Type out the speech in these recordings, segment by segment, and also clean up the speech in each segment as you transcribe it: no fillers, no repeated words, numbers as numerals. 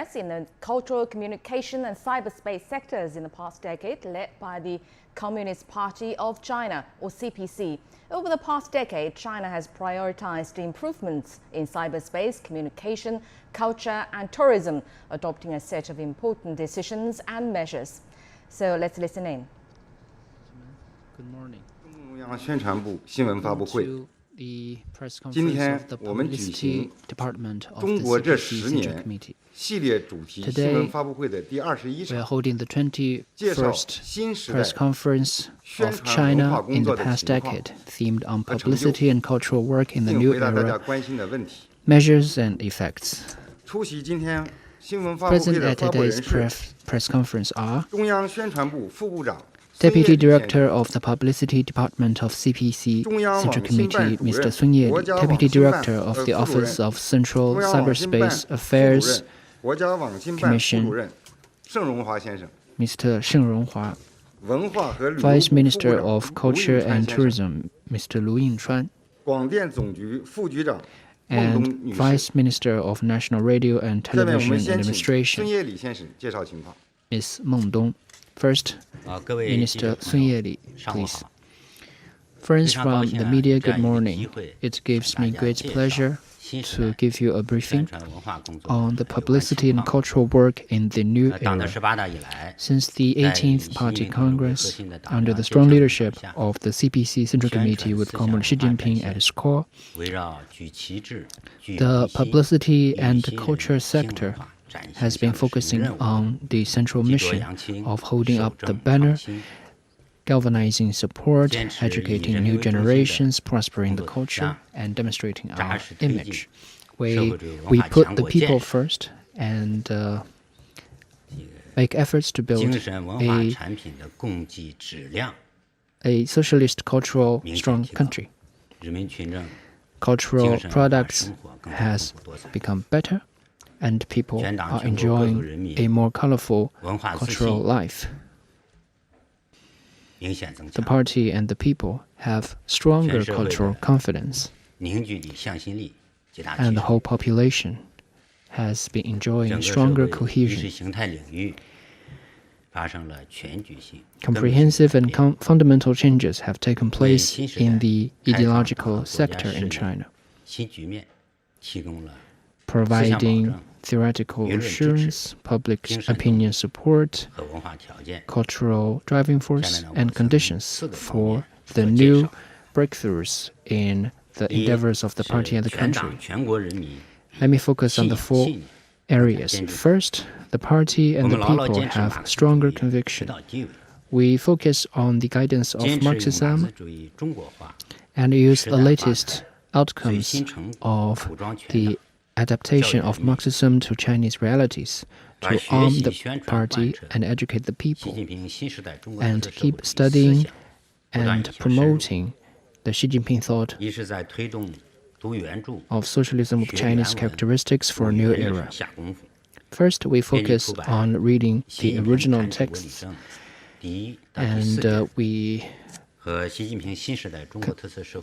progress in the cultural, communication and cyberspace sectors in the past decade, led by the Communist Party of China, or CPC. Over the past decade, China has prioritized improvements in cyberspace, communication, culture and tourism, adopting a set of important decisions and measures. So let's listen in. Good morning. 中央宣传部新闻发布会。 今天我们举行中国这10年系列主题新闻发布会的第21场，介绍新时代宣传文化工作的情况和成就，并回答大家关心的问题。出席今天新闻发布会的发布人士，中央宣传部副部长。 Deputy Director of the Publicity Department of CPC Central Committee, Mr. Sun Yeli, Deputy Director of the Office of Central Cyberspace Affairs Commission, Mr. Sheng Ronghua, Vice Minister of Culture and Tourism, Mr. Yingchuan, and Vice Minister of National Radio and Television Administration, Ms. Meng. First, Minister Sun Yeli, please. Friends from the media, good morning. It gives me great pleasure to give you a briefing on the publicity and cultural work in the new era. Since the 18th Party Congress, under the strong leadership of the CPC Central Committee with Comrade Xi Jinping at its core, the publicity and culture sector has been focusing on the central mission of holding up the banner, galvanizing support, educating new generations, prospering the culture, and demonstrating our image. We put the people first and make efforts to build a socialist cultural strong country. Cultural products has become better, and people are enjoying a more colorful cultural life. The party and the people have stronger cultural confidence, and the whole population has been enjoying stronger cohesion. Comprehensive and fundamental changes have taken place in the ideological sector in China, providing theoretical assurance, public opinion support, cultural driving force, and conditions for the new breakthroughs in the endeavors of the party and the country. Let me focus on the 4 areas. First, the party and the people have stronger conviction. We focus on the guidance of Marxism and use the latest outcomes of the adaptation of Marxism to Chinese realities to arm the party and educate the people, and keep studying and promoting the Xi Jinping thought of socialism with Chinese characteristics for a new era. First, we focus on reading the original texts, and we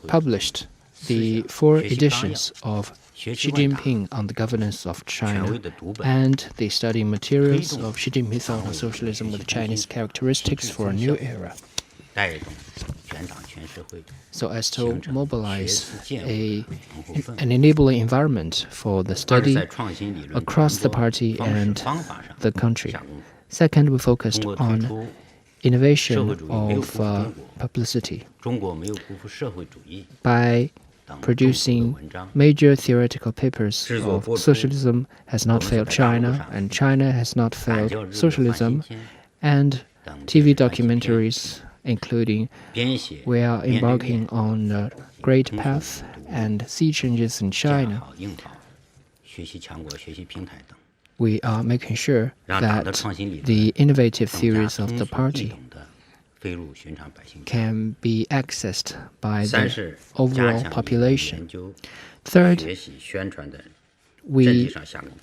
published the 4 editions of Xi Jinping on the Governance of China and the study materials of Xi Jinping thought of socialism with Chinese characteristics for a new era, so as to mobilize an enabling environment for the study across the party and the country. Second, we focused on innovation of publicity by producing major theoretical papers of socialism has not failed China, and China has not failed socialism, and TV documentaries, including We Are Embarking on a Great Path and Sea Changes in China. We are making sure that the innovative theories of the party can be accessed by the overall population. Third, we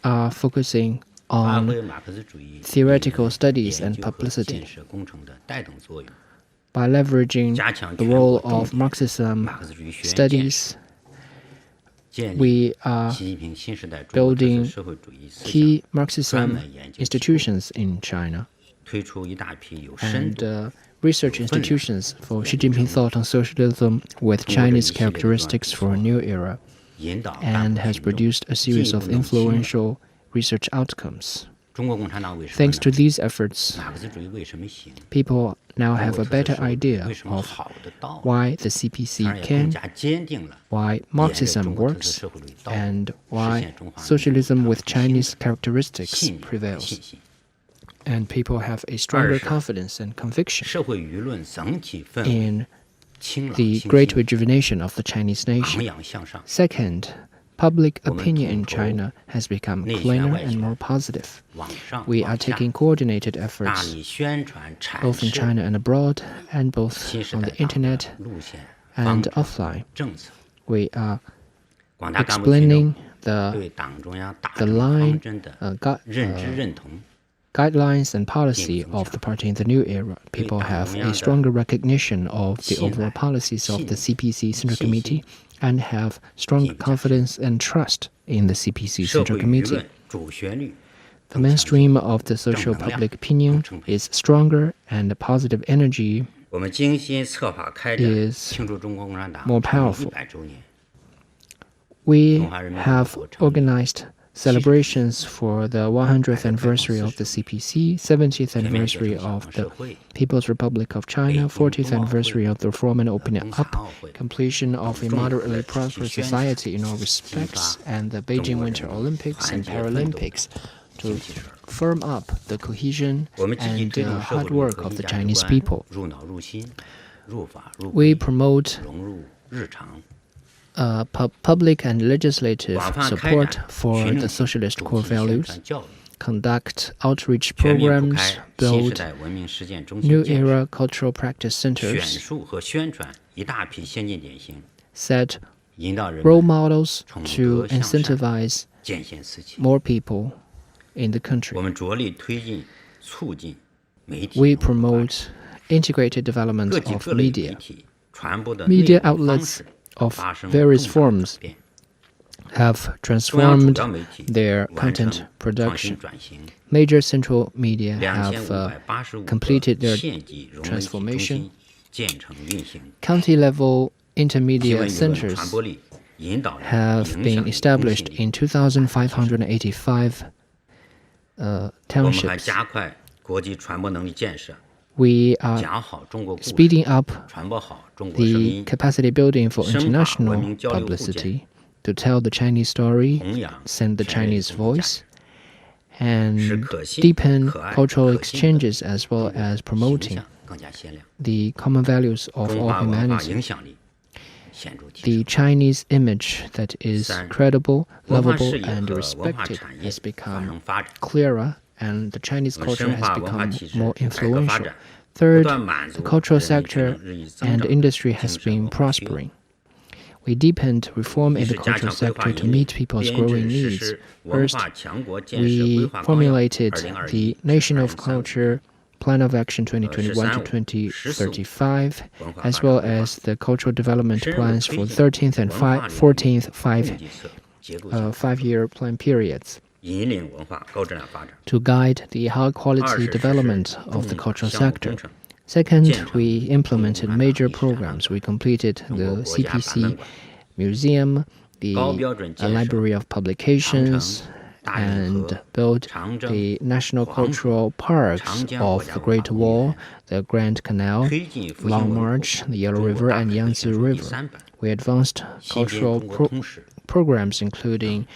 are focusing on theoretical studies and publicity by leveraging the role of Marxism studies We are building key Marxism institutions in China and research institutions for Xi Jinping thought on socialism with Chinese characteristics for a new era, and has produced a series of influential research outcomes. Thanks to these efforts, people now have a better idea of why the CPC can, why Marxism works, and why socialism with Chinese characteristics prevails. And people have a stronger confidence and conviction in the great rejuvenation of the Chinese nation. Second, public opinion in China has become cleaner and more positive. We are taking coordinated efforts both in China and abroad, and both on the internet and offline. We are explaining the line, guidelines and policy of the party in the new era. People have a stronger recognition of the overall policies of the CPC Central Committee and have stronger confidence and trust in the CPC Central Committee. The mainstream of the social public opinion is stronger, and the positive energy is more powerful. We have organized celebrations for the 100th anniversary of the CPC, 70th anniversary of the People's Republic of China, 40th anniversary of the Reform and Opening Up, completion of a moderately prosperous society in all respects, and the Beijing Winter Olympics and Paralympics to firm up the cohesion and hard work of the Chinese people. We promote public and legislative support for the socialist core values, conduct outreach programs, build new era cultural practice centers, set role models to incentivize more people in the country. We promote integrated development of media. Media outlets of various forms have transformed their content production. Major central media have completed their transformation. County-level intermedia centers have been established in 2,585 townships. We are speeding up the capacity building for international publicity to tell the Chinese story, send the Chinese voice, and deepen cultural exchanges as well as promoting the common values of all humanity. The Chinese image that is credible, lovable, and respected has become clearer, and the Chinese culture has become more influential. Third, the cultural sector and industry has been prospering. We deepened reform in the cultural sector to meet people's growing needs. First, we formulated the Nation of Culture Plan of Action 2021 to 2035, as well as the cultural development plans for 13th and 14th five-year plan periods to guide the high-quality development of the cultural sector. Second, we implemented major programs. We completed the CPC Museum, the Library of Publications, and built the National Cultural Parks of the Great Wall, the Grand Canal, Long March, the Yellow River, and Yangtze River. We advanced cultural programs including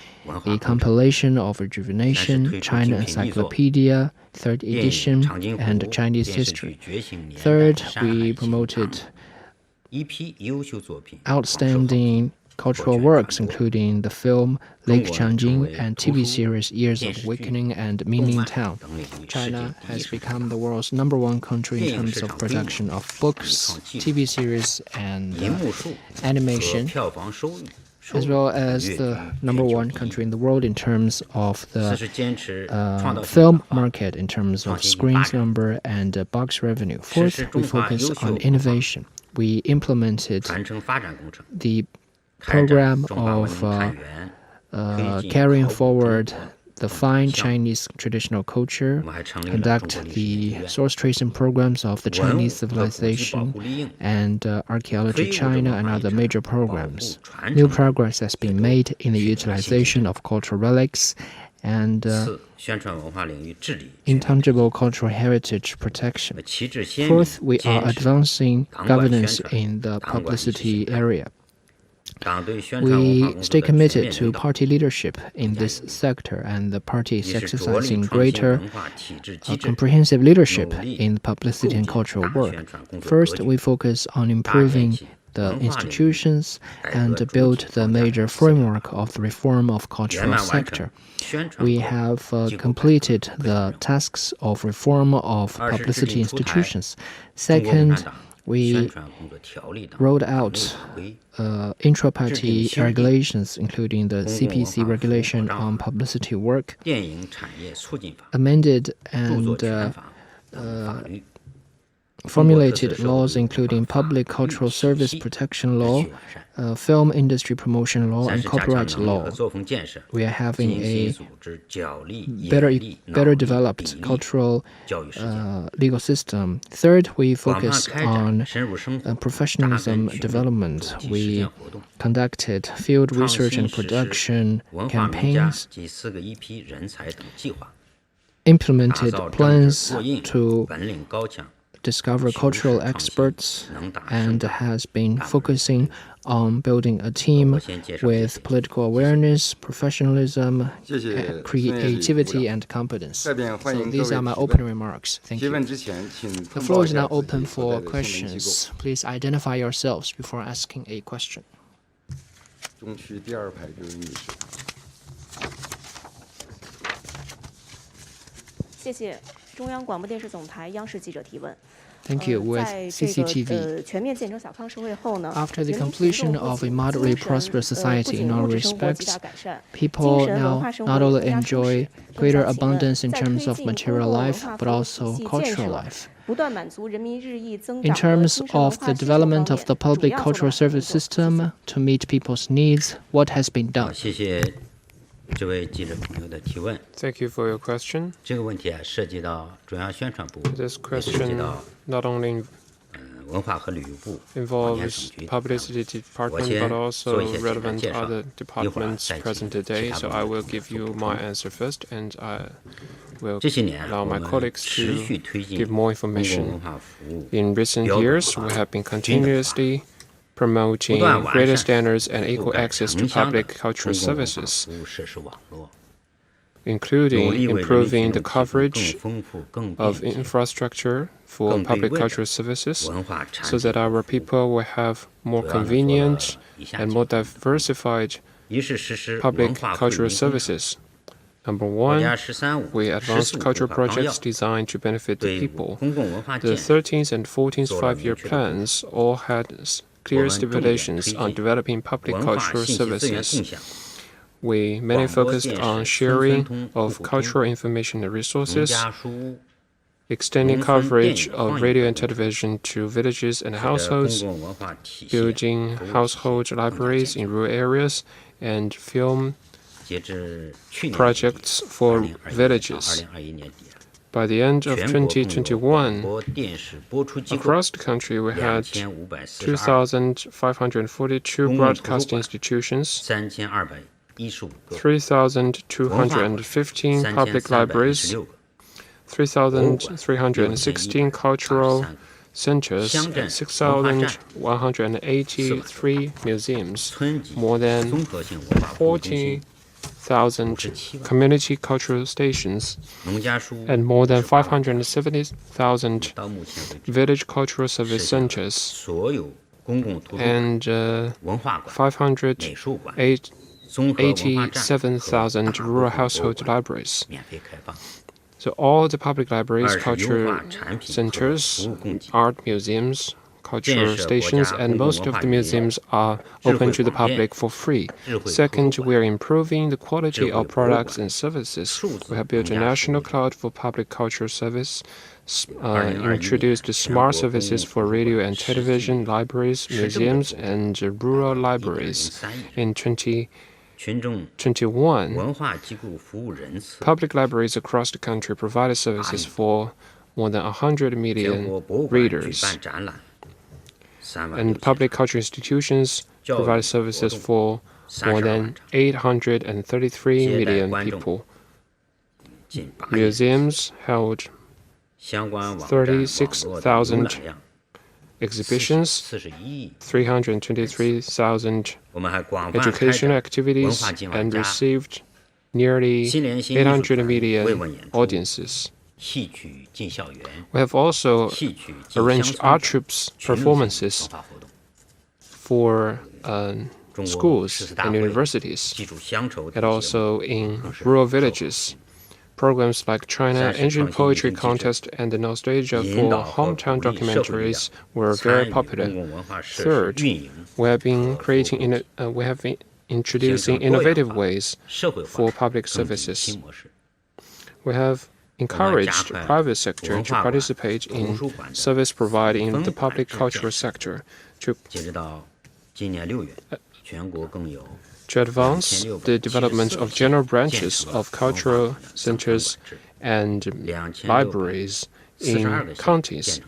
the compilation of Rejuvenation, China Encyclopedia, 3rd edition, and Chinese history. Third, we promoted outstanding cultural works, including the film Lake Changjin and TV series Years of Awakening and Mingling Town. China has become the world's #1 country in terms of production of books, TV series, and animation, as well as the #1 country in the world in terms of the film market, in terms of screens number and box revenue. Fourth, we focus on innovation. We implemented the program of carrying forward the fine Chinese traditional culture, conduct the source tracing programs of the Chinese civilization, and Archaeology China and other major programs. New progress has been made in the utilization of cultural relics and intangible cultural heritage protection. Fourth, we are advancing governance in the publicity area. We stay committed to party leadership in this sector, and the party is exercising greater comprehensive leadership in publicity and cultural work. First, we focus on improving the institutions and build the major framework of the reform of cultural sector. We have completed the tasks of reform of publicity institutions. Second, we rolled out intra-party regulations, including the CPC regulation on publicity work, amended and formulated laws including public cultural service protection law, film industry promotion law, and copyright law. We are having a better developed cultural legal system. Third, we focus on professionalism development. We conducted field research and production campaigns, implemented plans to discover cultural experts, and has been focusing on building a team with political awareness, professionalism, creativity, and competence. So these are my opening remarks. Thank you. The floor is now open for questions. Please identify yourselves before asking a question. 中区第二排这位女士。谢谢中央广播电视总台央视记者提问。 Thank you. With CCTV, after the completion of a moderately prosperous society in all respects, people now not only enjoy greater abundance in terms of material life, but also cultural life. In terms of the development of the public cultural service system to meet people's needs, what has been done? Thank you for your question. This question not only involves Publicity Department but also relevant other departments present today. So I will give you my answer first, and I will allow my colleagues to give more information. In recent years, we have been continuously promoting greater standards and equal access to public cultural services, including improving the coverage of infrastructure for public cultural services so that our people will have more convenient and more diversified public cultural services. Number one, we advanced cultural projects designed to benefit the people. The 13th and 14th five-year plans all had clear stipulations on developing public cultural services. We mainly focused on sharing of cultural information and resources, extending coverage of radio and television to villages and households, building household libraries in rural areas, and film projects for villages. By the end of 2021, across the country, we had 2,542 broadcast institutions, 3,215 public libraries, 3,316 cultural centers, and 6,183 museums, more than 40,000 community cultural stations, and more than 570,000 village cultural service centers, and 587,000 rural household libraries. So all the public libraries, cultural centers, art museums, cultural stations, and most of the museums are open to the public for free. Second, we are improving the quality of products and services. We have built a national cloud for public cultural service, introduced smart services for radio and television, libraries, museums, and rural libraries. In 2021, public libraries across the country provided services for more than 100 million readers. And public cultural institutions provide services for more than 833 million people. Museums held 36,000 exhibitions, 323,000 educational activities, and received nearly 800 million audiences. We have also arranged art troops performances for schools and universities, and also in rural villages. Programs like China Engine Poetry Contest and the Nostalgia for Hometown documentaries were very popular. Third, we have been introducing innovative ways for public services. We have encouraged the private sector to participate in service providing in the public cultural sector to advance the development of general branches of cultural centers and libraries in counties.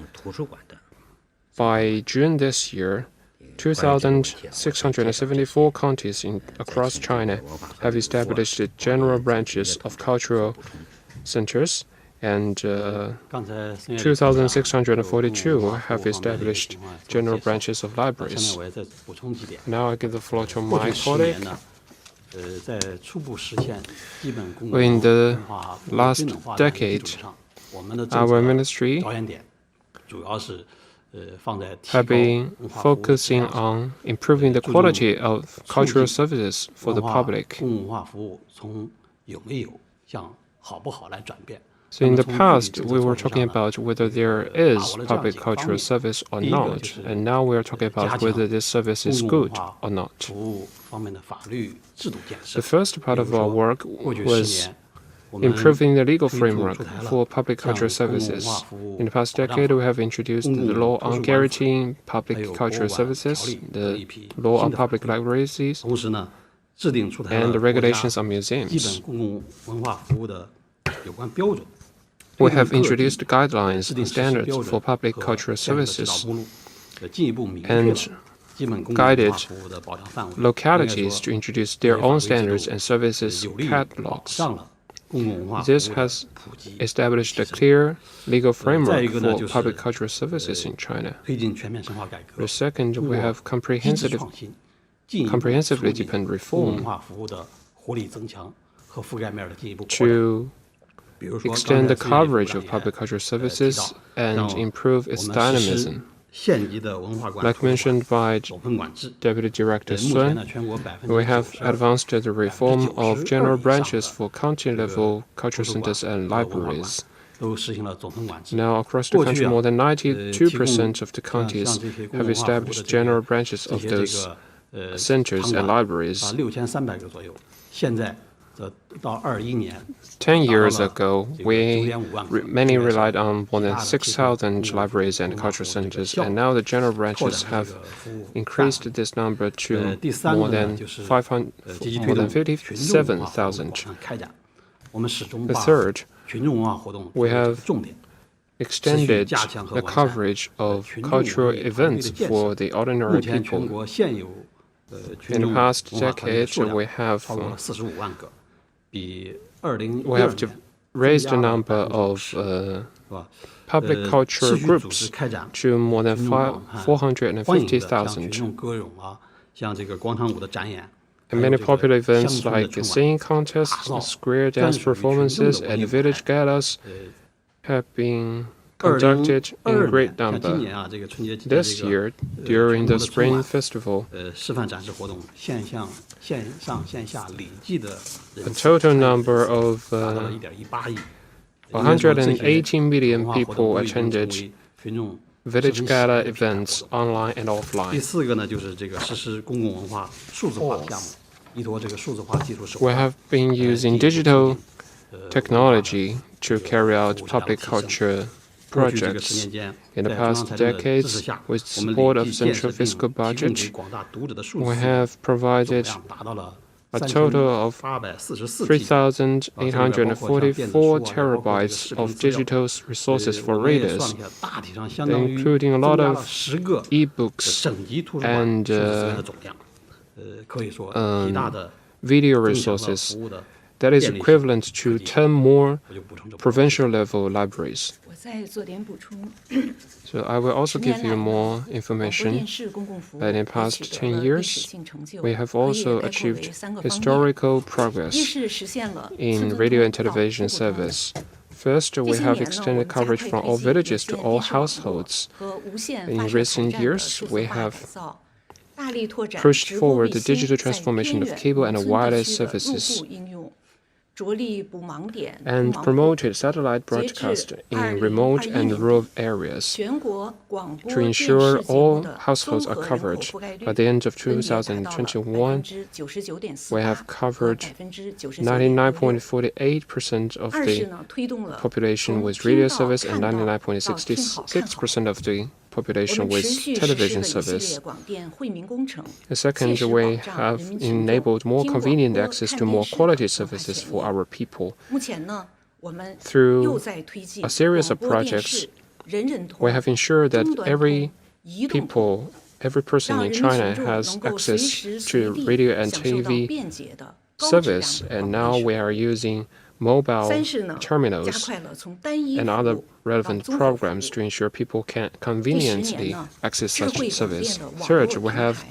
By June this year, 2,674 counties across China have established general branches of cultural centers, and 2,642 have established general branches of libraries. Now I give the floor to my colleague. In the last decade, our ministry have been focusing on improving the quality of cultural services for the public. So in the past, we were talking about whether there is public cultural service or not, and now we are talking about whether this service is good or not. The first part of our work was improving the legal framework for public cultural services. In the past decade, we have introduced the law on guaranteeing public cultural services, the law on public libraries, and the regulations on museums. We have introduced guidelines and standards for public cultural services and guided localities to introduce their own standards and services catalogs. This has established a clear legal framework for public cultural services in China. The second, we have comprehensively deepened reform to extend the coverage of public cultural services and improve its dynamism. Like mentioned by Deputy Director Sun, we have advanced the reform of general branches for county-level cultural centers and libraries. Now, across the country, more than 92% of the counties have established general branches of those centers and libraries. 10 years ago, we mainly relied on more than 6,000 libraries and cultural centers, and now the general branches have increased this number to more than 57,000. The third, we have extended the coverage of cultural events for the ordinary people. In the past decade, we have to raise the number of public culture groups to more than 450,000. And many popular events like singing contests, square dance performances, and village galas have been conducted in great number. This year, during the Spring Festival, a total number of 118 million people attended village gala events online and offline. 第4个呢，就是这个实施公共文化数字化的项目，依托这个数字化技术手 We 段。 have been using digital technology to carry out public culture 过去这个10 projects. 年间， In the 在中央 past 财政的支持 decades, 下， with 我们 support 累 of 计建设 central 并 fiscal 提供给 budget, 广大读者的数 we 字 have 总 provided 量达到了 a total of 3844 3,844 terabytes of digital resources for 我们也 readers, 算了一下，大体上相当于 including a 增 lot 加了 of 10个 e-books, 省级图书馆 and 数字资源的总量，可以说极大的 video 增强了 resources 服务的 that is 便利性 equivalent to 10 more 我就补充这么多。 provincial level libraries. 我再做点补充。 So I will also give you more 广播 information. 电视公共服务 That in 也 past 取得 10了历史 years, 性成就， we have 可以 also 概括为 achieved 3个方面。 historical 一 progress 是实现了 in 村 radio and 村到户 television 户通 service. First, we 这些 have 年呢，我 extended 们加 coverage 快 from 推 all 进有 villages 线 to 电 all 视网络 households. 和无线 In 发射 recent 场站的 years, 数 we 字化 have 改造，大力拓展 pushed 直播 forward 卫 the 星 digital 在 transformation 偏 of 远 cable and 农村地 wireless 区的入 services 户应用，着力补盲点、补 and 盲户。 promoted satellite 截至 broadcast in 2021 remote and 年 rural areas 全国广播 to 电视 ensure 节目 all 的 households 综 are 合人口 covered. 覆盖率 By the end of 分别达到了 2021, 99.48% we have 和 covered 99.66%。 99.48% of 二是 the 呢，推动了 population 从 with 听 radio 到 service and 看到到听好看好。 99.66% of the 我 population 们持 with 续实施 television 了一系 service. 列广电惠民工程， The 切 second, 实 we 保障 have 人民群众 enabled more 听广 convenient 播、 access 看 to 电 more 视的 quality 合法 services 权 for 益。 our people. 目前呢，我们 Through 又在推进 a series 广 of 播电 projects, 视人人通、 we have ensured that 终端 every 通、移动通， people, every person 让 in 人民 China 群众 has 能够随 access 时随 to 地 radio and 享受到 TV 便捷的高质量 service, 的 and 广 now 播电 we 视。 are using mobile 三是呢，加 terminals 快了从单一 and 服 other 务到 relevant 综合服 programs 务。 to ensure people can 第10 conveniently 年呢， access 智 such 慧广 service. 电的网 Third, 络 we 平 have 台、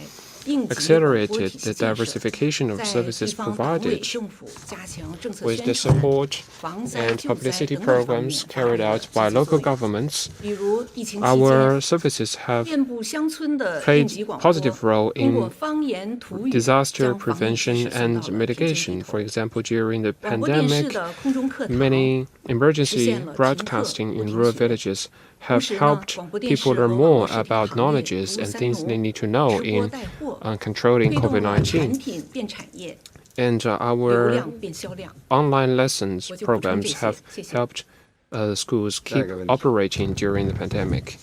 应急广播 accelerated 体 the 系建设， diversification of 在 services 地方党委 provided 政府加强政策 with the 宣传、 support 防灾 and 救灾 publicity 等等方 programs 面发 carried 挥了 out 积 by 极作 local 用。 governments. 比如疫情期 Our 间， services have 遍布乡村的应 played 急广播， positive role 通过 in 方言土语 disaster 将防疫知 prevention 识送到 and 了贫穷 mitigation. 地 For 头。 example, during the 广播电视 pandemic, 的空中课堂 many 实 emergency 现了停课 broadcasting 不 in 停 rural 学。 villages 同 have 时呢， helped 广播电视 people 和 learn 网 more 络视频 about 行业 knowledges 如 and 三 things 农 they need to know 直播 in 带货， controlling 推动了 COVID-19. 产品变产业， And 流 our 量变销量。 online lessons 我就补充这 programs 些， have 谢谢。 helped schools keep 下一个问题。 operating during the pandemic.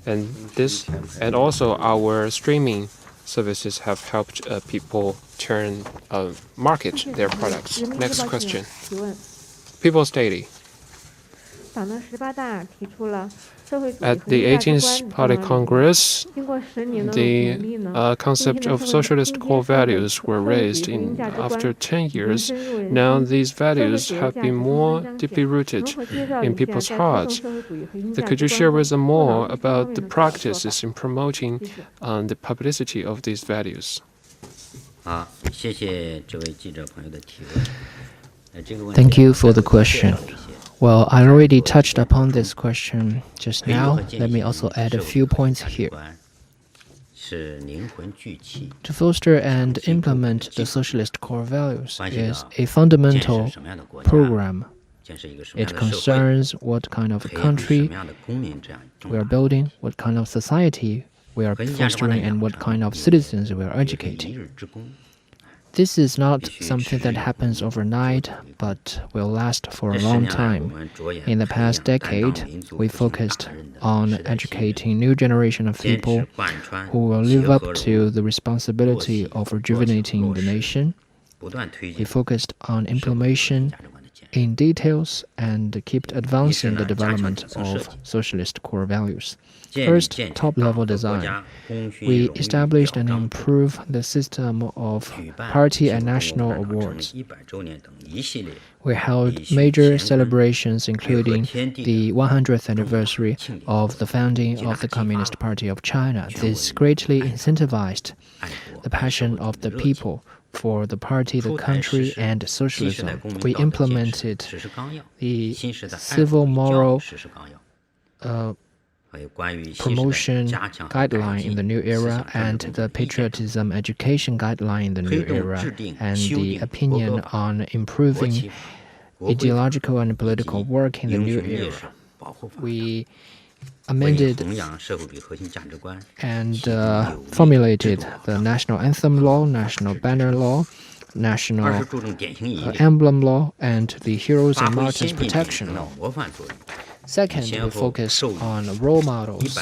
And this, and also our streaming services have helped people market their products. Next question. 提问。 People's Daily. 党的18大提出了社会主义 At 核 the 心价值 18th 观 Party 等等理念。 Congress, 经过10年的努 the 力呢， concept of socialist core values were raised in after 10 years. Now these values have been more deeply rooted in people's hearts. Could you share with us more about the practices in promoting the publicity of these values? 好，谢谢这位记者朋友的提问。这个问题 Thank you for the question. 我再介绍一些。 Well, I already touched upon this question just now. Let me also add a few points here. 是灵魂聚气， To foster and implement the socialist core values is a fundamental 建设什么样的国家， program. 建设一个什么样 It 的社会， concerns what kind of 培养出什 country 么样的公民，这样重 we 要 are building, what kind of society we are 核心价值观的 fostering, 养 and what 成 kind of 也 citizens we are 有一个 educating. 一日之功。 This is not something that happens overnight, but will last for a 这10 long 年来，我 time. 们着眼 In the 培养 past 担当 decade, 民族 we 复兴 focused 大任的 on 时代新人， educating new generation of 坚 people 持贯穿 who will 协 live 和 up 融 to the 落 responsibility 实 of 落实 rejuvenating 落 the 实 nation. 不断推 We 进 focused on 社会主义 implementation 价值观的建设。 in details and kept advancing the 一是呢，加强 development 底层设 of 计。 socialist core values. 建立 First, 健全 top-level 党和国 design. 家公序 We 荣誉 established 表 and 彰 improved the system of 举办 party 庆 and 祝中 national 国共产党成 awards. 立100周年等一系列 We held 以续 major 乾坤 celebrations 配合 including 天地 the 100th 的重大 anniversary 庆典 of the founding of the 极大激发 Communist 了 Party of China. 全国 This 人民 greatly 爱党 incentivized 爱国 the 爱社 passion 会主 of 义 the 的热情 people for the party, the 出台实 country, 施 and 新时代 socialism. 公民 We 道德建设 implemented 实施纲要 the 新时代爱 civil 国与教育 moral 实施纲要 还有关于新时代 promotion 加强和改 guideline in the 进 new 思 era 想政 and 治工 the 作的意见 patriotism education guideline in the 推 new 动 era 制定 and 修 the 订国 opinion 歌法 on 国 improving 旗法国徽法 ideological and 以及 political work in the 英 new 雄烈 era. 士保护法 We amended and formulated the national anthem law, national banner law, national emblem law, and the heroes and martyrs protection law. Second, we focused on role models.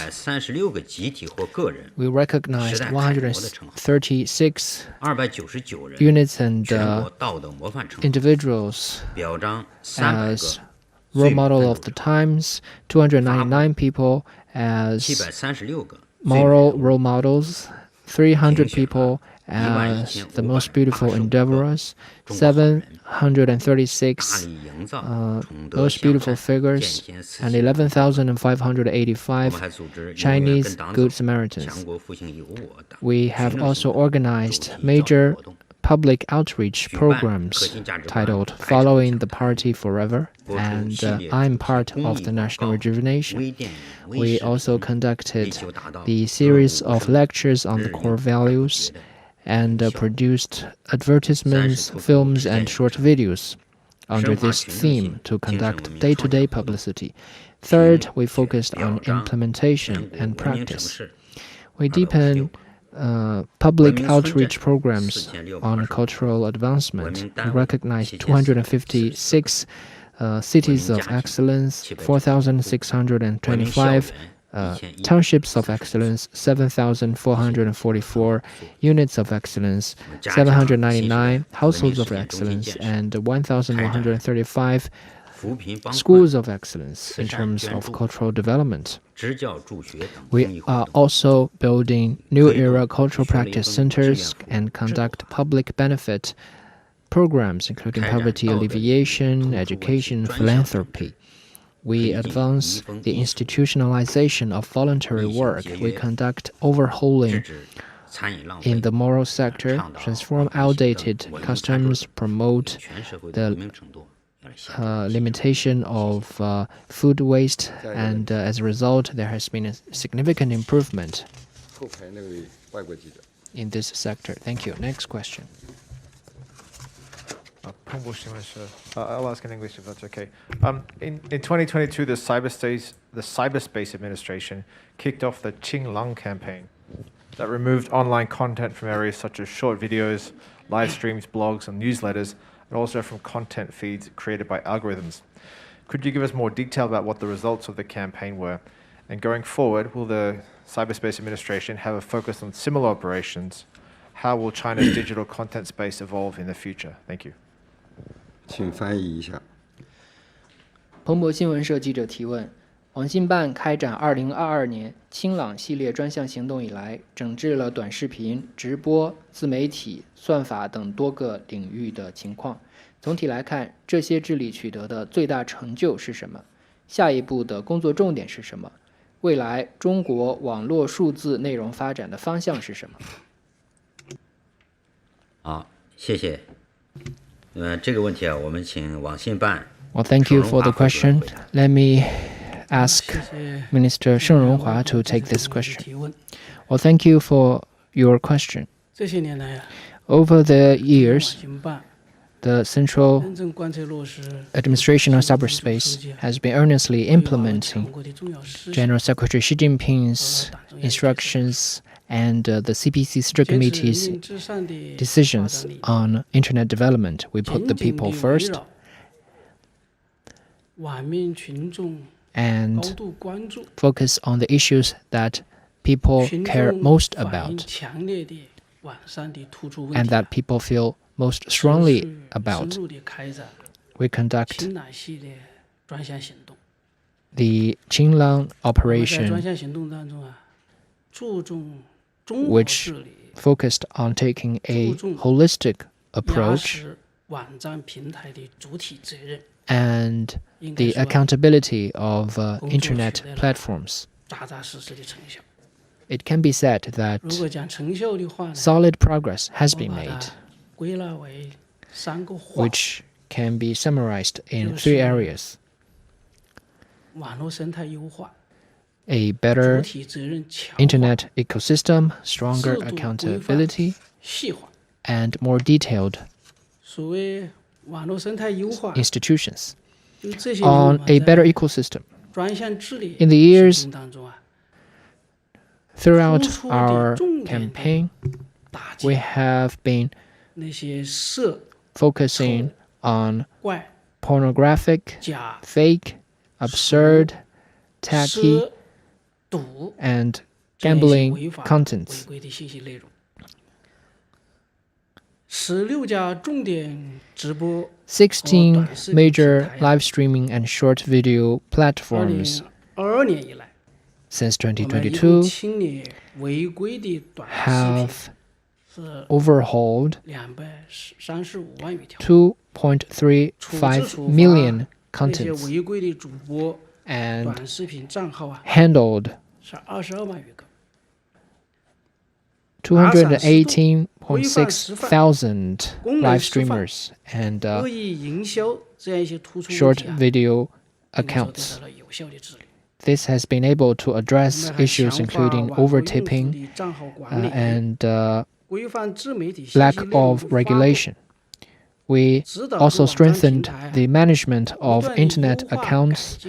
We recognized 136 units and individuals as role model of the times, 299 people as moral role models, 300 people as the most beautiful endeavors, 736 most beautiful figures, and 11,585 Chinese Good Samaritans. We have also organized major public outreach programs titled Following the Party Forever and I'm Part of the National Rejuvenation. We also conducted the series of lectures on the core values and produced advertisements, films, and short videos under this theme to conduct day-to-day publicity. Third, we focused on implementation and practice. We deepened public outreach programs on cultural advancement. We recognized 256 cities of excellence, 4,625 townships of excellence, 7,444 units of excellence, 799 households of excellence, and 1,135 schools of excellence in terms of cultural development. We are also building new era cultural practice centers and conduct public benefit programs, including poverty alleviation, education, philanthropy. We advance the institutionalization of voluntary work. We conduct overhauling in the moral sector, transform outdated customs, promote the limitation of food waste, and as a result, there has been a significant improvement in this sector. Thank you. Next question. I'll ask in English if that's okay. In 2022, the Cyberspace Administration kicked off the Qinglang campaign that removed online content from areas such as short videos, live streams, blogs, and newsletters, and also from content feeds created by algorithms. Could you give us more detail about what the results of the campaign were? And going forward, will the Cyberspace Administration have a focus on similar operations? How will China's digital content space evolve in the future? Thank you. 请翻译一下。彭博新闻社记者提问：网信办开展2022年清朗系列专项行动以来，整治了短视频、直播、自媒体、算法等多个领域的情况。总体来看，这些治理取得的最大成就是什么？下一步的工作重点是什么？未来中国网络数字内容发展的方向是什么？好，谢谢。这个问题啊，我们请网信办。Well, thank you for the question. Let me ask Minister Sheng Ronghua to take this question. Well, thank you for your question. Over the years, the Central Administration of Cyberspace has been earnestly implementing General Secretary Xi Jinping's instructions and the CPC Strict Committee's decisions on internet development. We put the people first and focus on the issues that people care most about and that people feel most strongly about. We conduct the Qinglang operation, which focused on taking a holistic approach and the accountability of internet platforms. It can be said that solid progress has been made, which can be summarized in 3 areas: a better internet ecosystem, stronger accountability, and more detailed institutions. On a better ecosystem, In the years throughout our campaign, we have been focusing on pornographic, fake, absurd, tacky, and gambling contents. 16 major live streaming and short video platforms since 2022 have overhauled 2.35 million contents and handled 218.6 thousand live streamers and short video accounts. This has been able to address issues including overtipping and lack of regulation. We also strengthened the management of internet accounts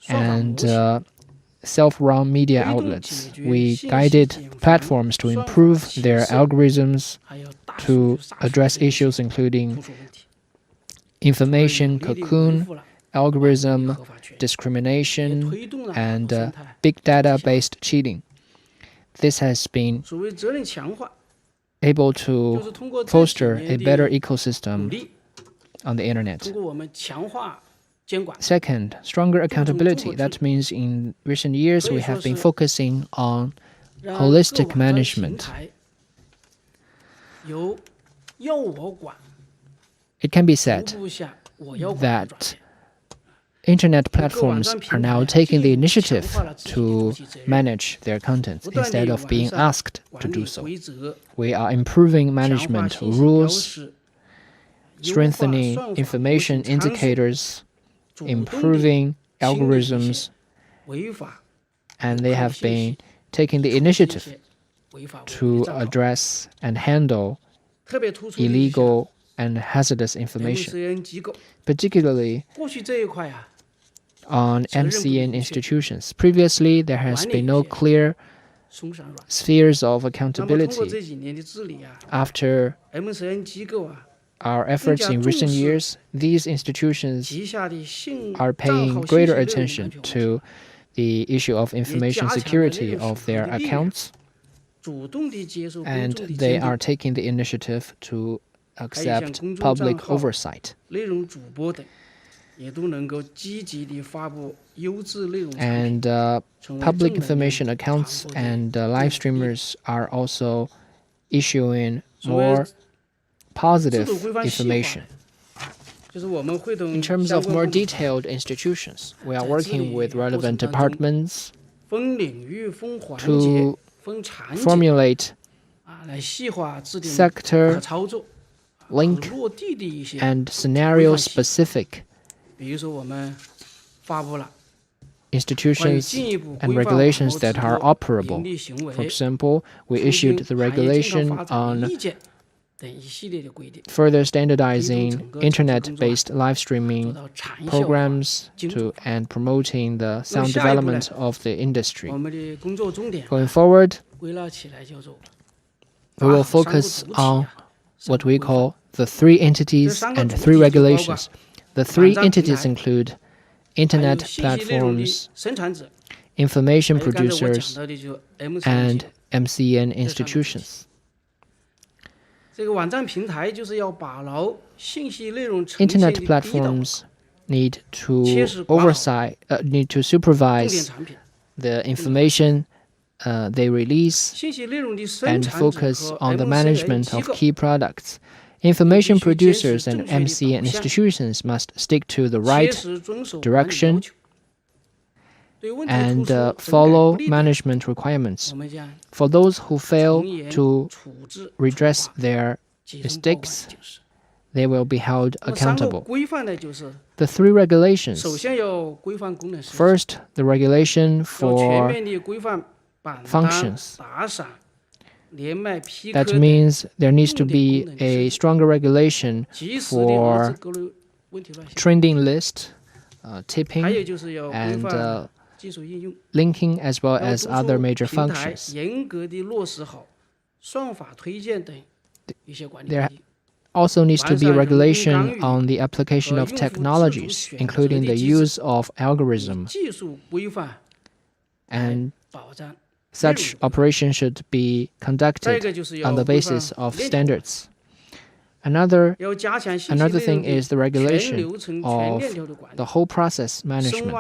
and self-run media outlets. We guided platforms to improve their algorithms to address issues including information cocoon, algorithm discrimination, and big data-based cheating. This has been able to foster a better ecosystem on the internet. Second, stronger accountability. That means in recent years we have been focusing on holistic management. It can be said that internet platforms are now taking the initiative to manage their contents instead of being asked to do so. We are improving management rules, strengthening information indicators, improving algorithms, and they have been taking the initiative to address and handle illegal and hazardous information, particularly on MCN institutions. Previously, there has been no clear spheres of accountability. After our efforts in recent years, these institutions are paying greater attention to the issue of information security of their accounts, and they are taking the initiative to accept public oversight. And public information accounts and live streamers are also issuing more positive information. In terms of more detailed institutions, we are working with relevant departments to formulate sector, link, and scenario-specific institutions and regulations that are operable. For example, we issued the regulation on further standardizing internet-based live streaming programs and promoting the sound development of the industry. Going forward, we will focus on what we call the 3 entities and 3 regulations. The 3 entities include internet platforms, information producers, and MCN institutions. Internet platforms need to supervise the information they release and focus on the management of key products. Information producers and MCN institutions must stick to the right direction and follow management requirements. For those who fail to redress their mistakes, they will be held accountable. The 3 regulations. First, the regulation for functions. That means there needs to be a stronger regulation for trending list tipping and linking, as well as other major functions. There also needs to be regulation on the application of technologies, including the use of algorithm. And such operation should be conducted on the basis of standards. Another thing is the regulation of the whole process management.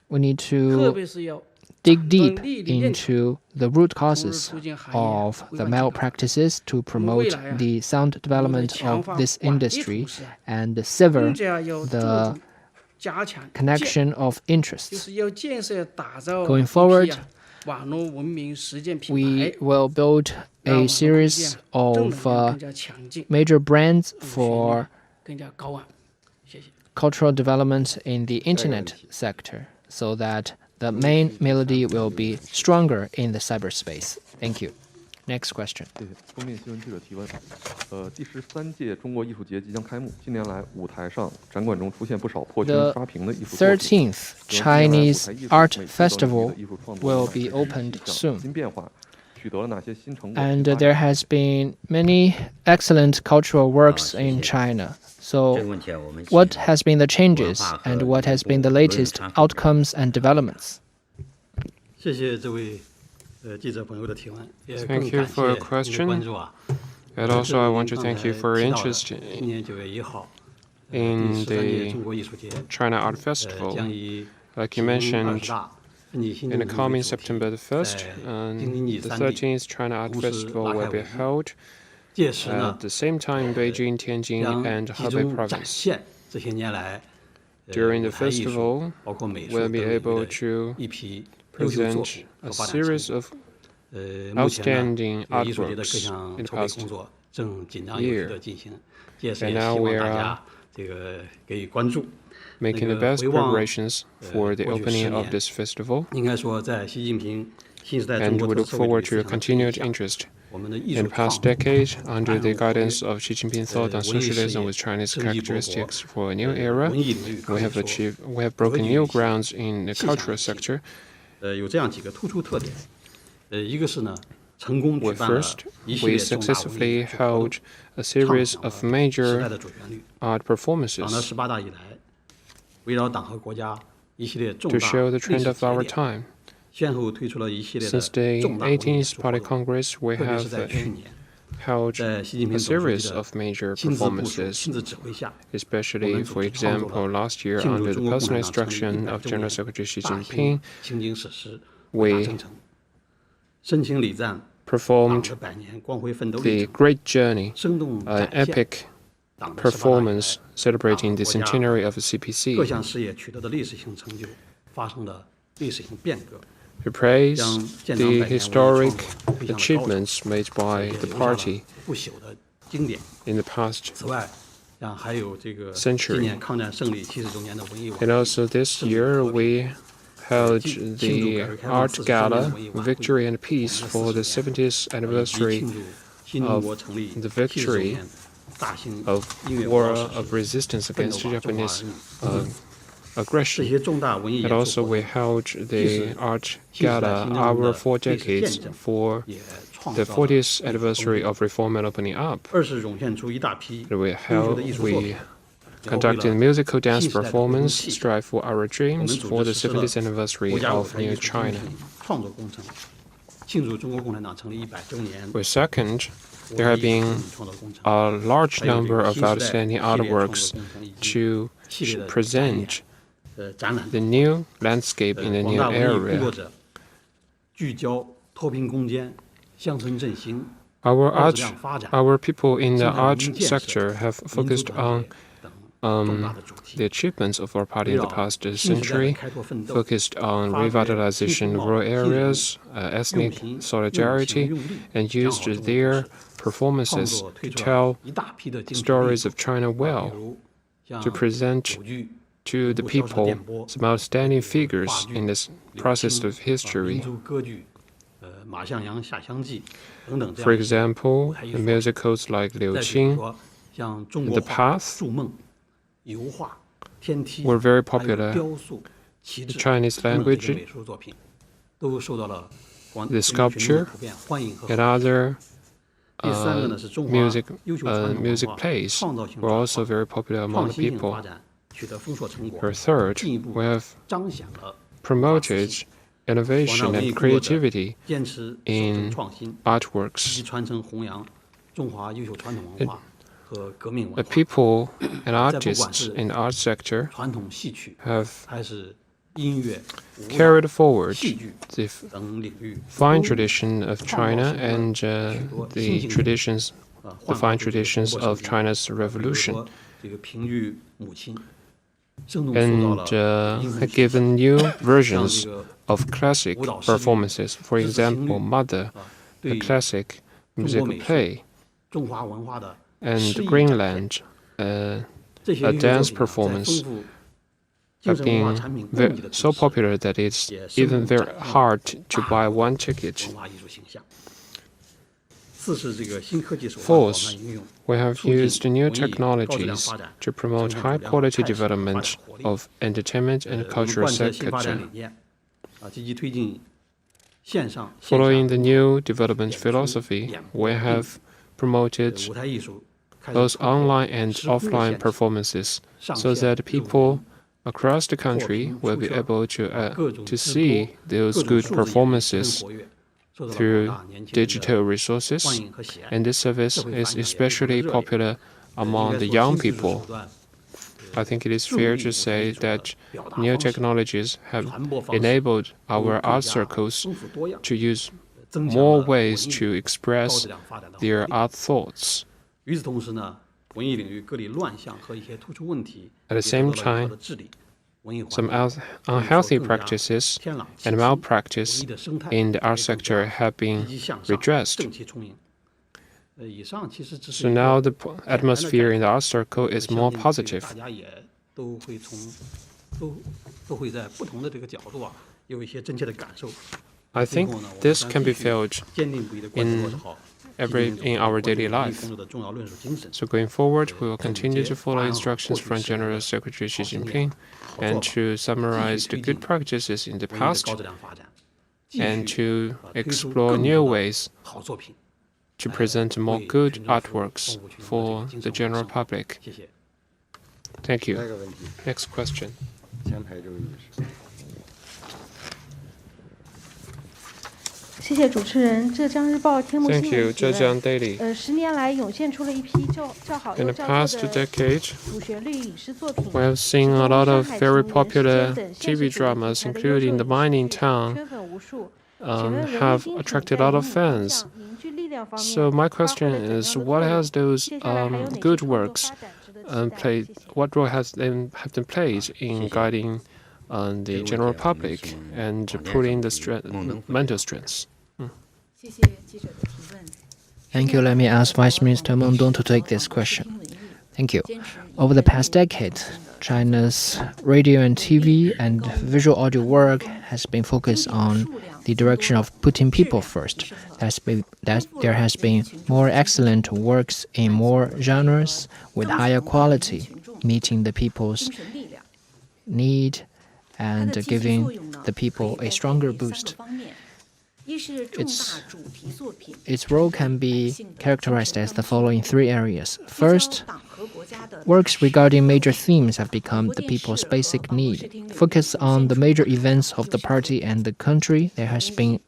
We need to dig deep into the root causes of the malpractices to promote the sound development of this industry and sever the connection of interests. Going forward, we will build a series of major brands for cultural development in the internet sector, so that the main melody will be stronger in the cyberspace. Thank you. Next question. The 13th Chinese Art Festival will be opened soon. And there has been many excellent cultural works in China. So what has been the changes and what has been the latest outcomes and developments? Thank you for your question. And also I want to thank you for your interest in the China Art Festival. Like you mentioned, in the coming September the 1st, the 13th China Art Festival will be held at the same time in Beijing, Tianjin, and Hebei province. During the festival, we'll be able to present a series of outstanding artworks in the past year. And now we are making the best preparations for the opening of this festival. And we look forward to your continued interest. In the past decade, under the guidance of Xi Jinping thought on socialism with Chinese characteristics for a new era, we have broken new grounds in the cultural sector. First, we successfully held a series of major art performances to show the trend of our time. Since the 18th Party Congress, we have held a series of major performances, especially, for example, last year under the personal instruction of General Secretary Xi Jinping, we performed the Great Journey, an epic performance celebrating the centenary of the CPC. We praise the historic achievements made by the party in the past century. And also this year we held the Art Gala, Victory and Peace, for the 70th anniversary of the victory of war of resistance against Japanese aggression. And also we held the Art Gala, Our 4 Decades, for the 40th anniversary of Reform and Opening Up. We conducted a musical dance performance, Strive for Our Dreams, for the 70th anniversary of New China. Second, there have been a large number of outstanding artworks to present the new landscape in the new area. Our people in the art sector have focused on the achievements of our party in the past century, focused on revitalization of rural areas, ethnic solidarity, and used their performances to tell stories of China well, to present to the people some outstanding figures in this process of history. For example, musicals like Liu Qing, The Path, were very popular. The Chinese language, the sculpture, and other music plays were also very popular among the people. Third, we have promoted innovation and creativity in artworks. The people and artists in the art sector have carried forward the fine tradition of China and the fine traditions of China's revolution, and have given new versions of classic performances. For example, Mother, a classic music play, and Greenland, a dance performance, have been so popular that it's even very hard to buy one ticket. Fourth, we have used new technologies to promote high-quality development of entertainment and cultural sector. Following the new development philosophy, we have promoted both online and offline performances so that people across the country will be able to see those good performances through digital resources, and this service is especially popular among the young people. I think it is fair to say that new technologies have enabled our art circles to use more ways to express their art thoughts. At the same time, some unhealthy practices and malpractice in the art sector have been redressed. So now the atmosphere in the art circle is more positive. I think this can be felt in our daily life. So going forward, we will continue to follow instructions from General Secretary Xi Jinping and to summarize the good practices in the past and to explore new ways to present more good artworks for the general public. Thank you. Next question.谢谢主持人。浙江日报天目新闻 Thank you, Zhejiang Daily. 10年来涌现出了一批较好 In 又 the 较 past 多的 decade, 主旋律影视作品， we have seen a lot of very popular TV dramas, including The Mining Town, 圈粉无数。 have attracted a lot of fans. So my question is, what has those good works played? What role have been played in guiding the general public and pulling the mental strengths? Thank you. Let me ask Vice Minister Meng to take this question. Thank you. Over the past decade, China's radio and TV and visual audio work has been focused on the direction of putting people first. There has been more excellent works in more genres with higher quality, meeting the people's need and giving the people a stronger boost. Its role can be characterized as the following three areas. First, works regarding major themes have become the people's basic need. Focus on the major events of the party and the country. There has been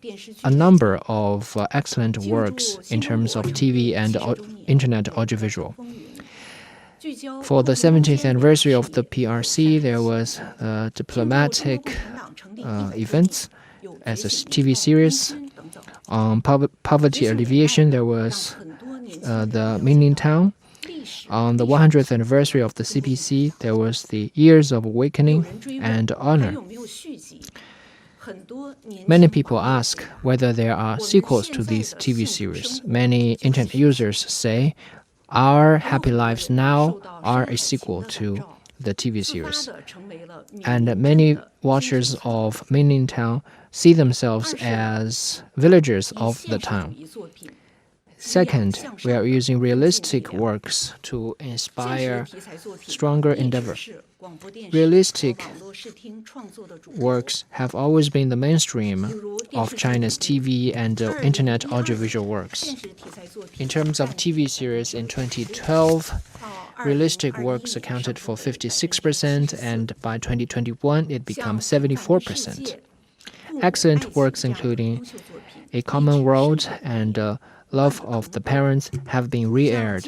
a number of excellent works in terms of TV and internet audiovisual. For the 17th anniversary of the PRC, there was diplomatic events as a TV series. On poverty alleviation, there was the Ming Town. On the 100th anniversary of the CPC, there was the Years of Awakening and Honor. Many people ask whether there are sequels to these TV series. Many internet users say Our Happy Lives Now are a sequel to the TV series. And many watchers of Ming Town see themselves as villagers of the town. Second, we are using realistic works to inspire stronger endeavor. Realistic works have always been the mainstream of China's TV and internet audiovisual works. In terms of TV series in 2012, realistic works accounted for 56%, and by 2021 it became 74%. Excellent works including A Common World and Love of the Parents have been re-aired.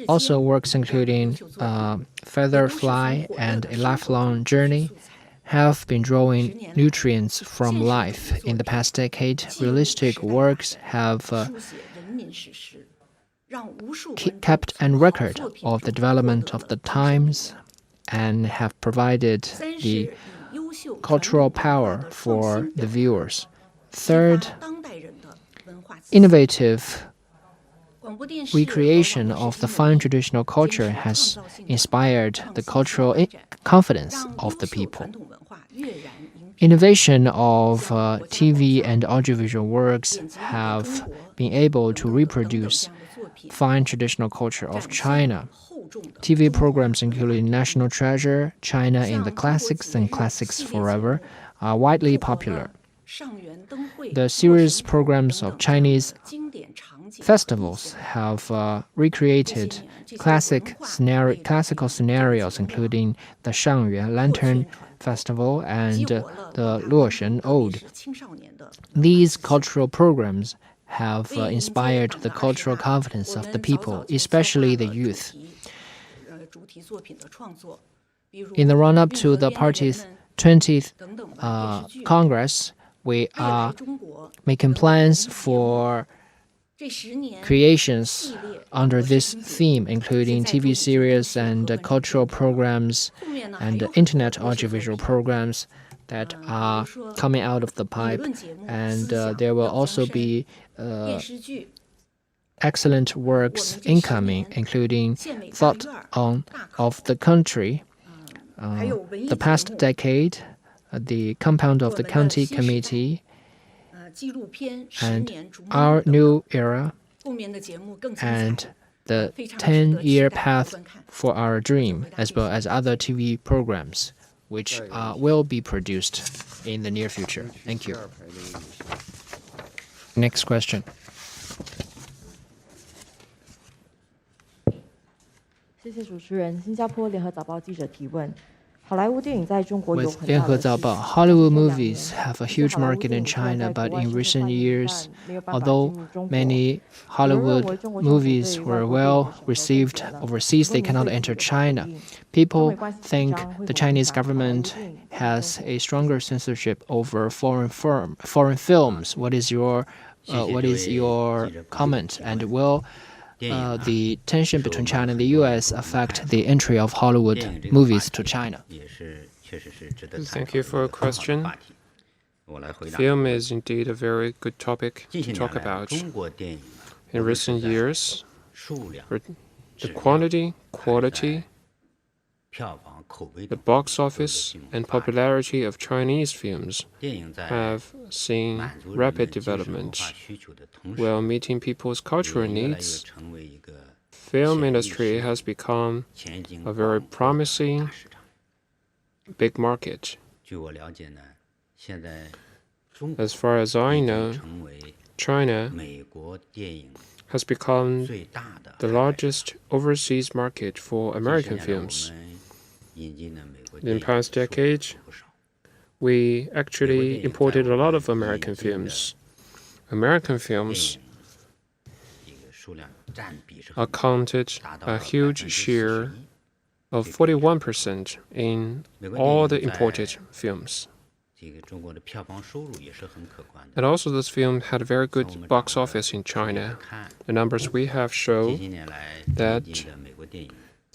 Also, works including Featherfly and A Lifelong Journey have been drawing nutrients from life. In the past decade, realistic works have kept a record of the development of the times and have provided the cultural power for the viewers. Third, innovative recreation of the fine traditional culture has inspired the cultural confidence of the people. Innovation of TV and audiovisual works have been able to reproduce fine traditional culture of China. TV programs including National Treasure, China in the Classics, and Classics Forever are widely popular. The series programs of Chinese festivals have recreated classical scenarios, including the Sheng Lantern Festival and the Luoshen Ode. These cultural programs have inspired the cultural confidence of the people, especially the youth. In the run-up to the party's 20th Congress, we are making plans for creations under this theme, including TV series and cultural programs and internet audiovisual programs that are coming out of the pipe. And there will also be excellent works incoming, including Thought of the Country. The past decade, the Compound of the County Committee, and Our New Era, and the 10-year path for our dream, as well as other TV programs, which will be produced in the near future. Thank you. Next question. 谢谢主持人。新加坡联合早报记者提问：好莱坞电影在中国有 With 很大的市 Lianhe 场。 Hollywood movies have a huge market in China, but in recent years, although many Hollywood movies were well received overseas, they cannot enter China. People think the Chinese government has a stronger censorship over foreign films. What is your comment? And will the tension between China and the U.S. affect the entry of Hollywood movies to China? Thank you for your question. Film is indeed a very good topic to talk about. In recent years, the quantity, quality, the box office, and popularity of Chinese films have seen rapid development. While meeting people's cultural needs, film industry has become a very promising big market. As far as I know, China has become the largest overseas market for American films. In the past decade, we actually imported a lot of American films. American films accounted a huge share of 41% in all the imported films. And also this film had a very good box office in China. The numbers we have show that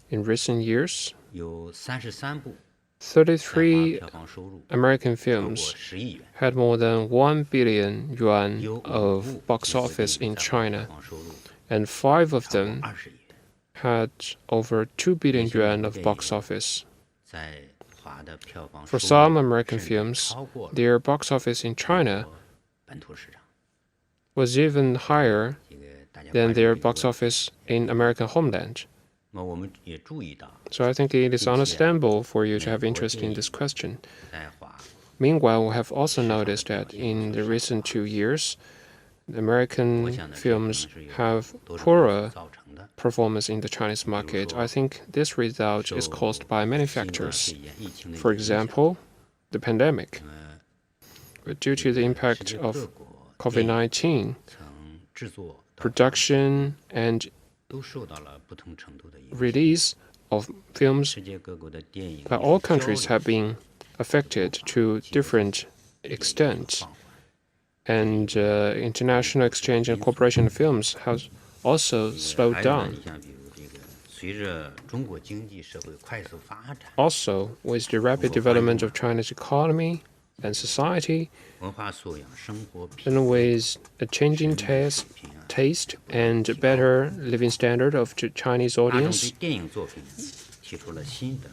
in recent years, 33 American films had more than 1 billion yuan of box office in China, and 5 of them had over 2 billion yuan of box office. For some American films, their box office in China was even higher than their box office in American homeland. So I think it is understandable for you to have interest in this question. Meanwhile, we have also noticed that in the recent 2 years, American films have poorer performance in the Chinese market. I think this result is caused by many factors. For example, the pandemic. Due to the impact of COVID-19, production and release of films by all countries have been affected to different extents. And international exchange and cooperation of films has also slowed down. Also, with the rapid development of China's economy and society, and with a changing taste and better living standard of the Chinese audience,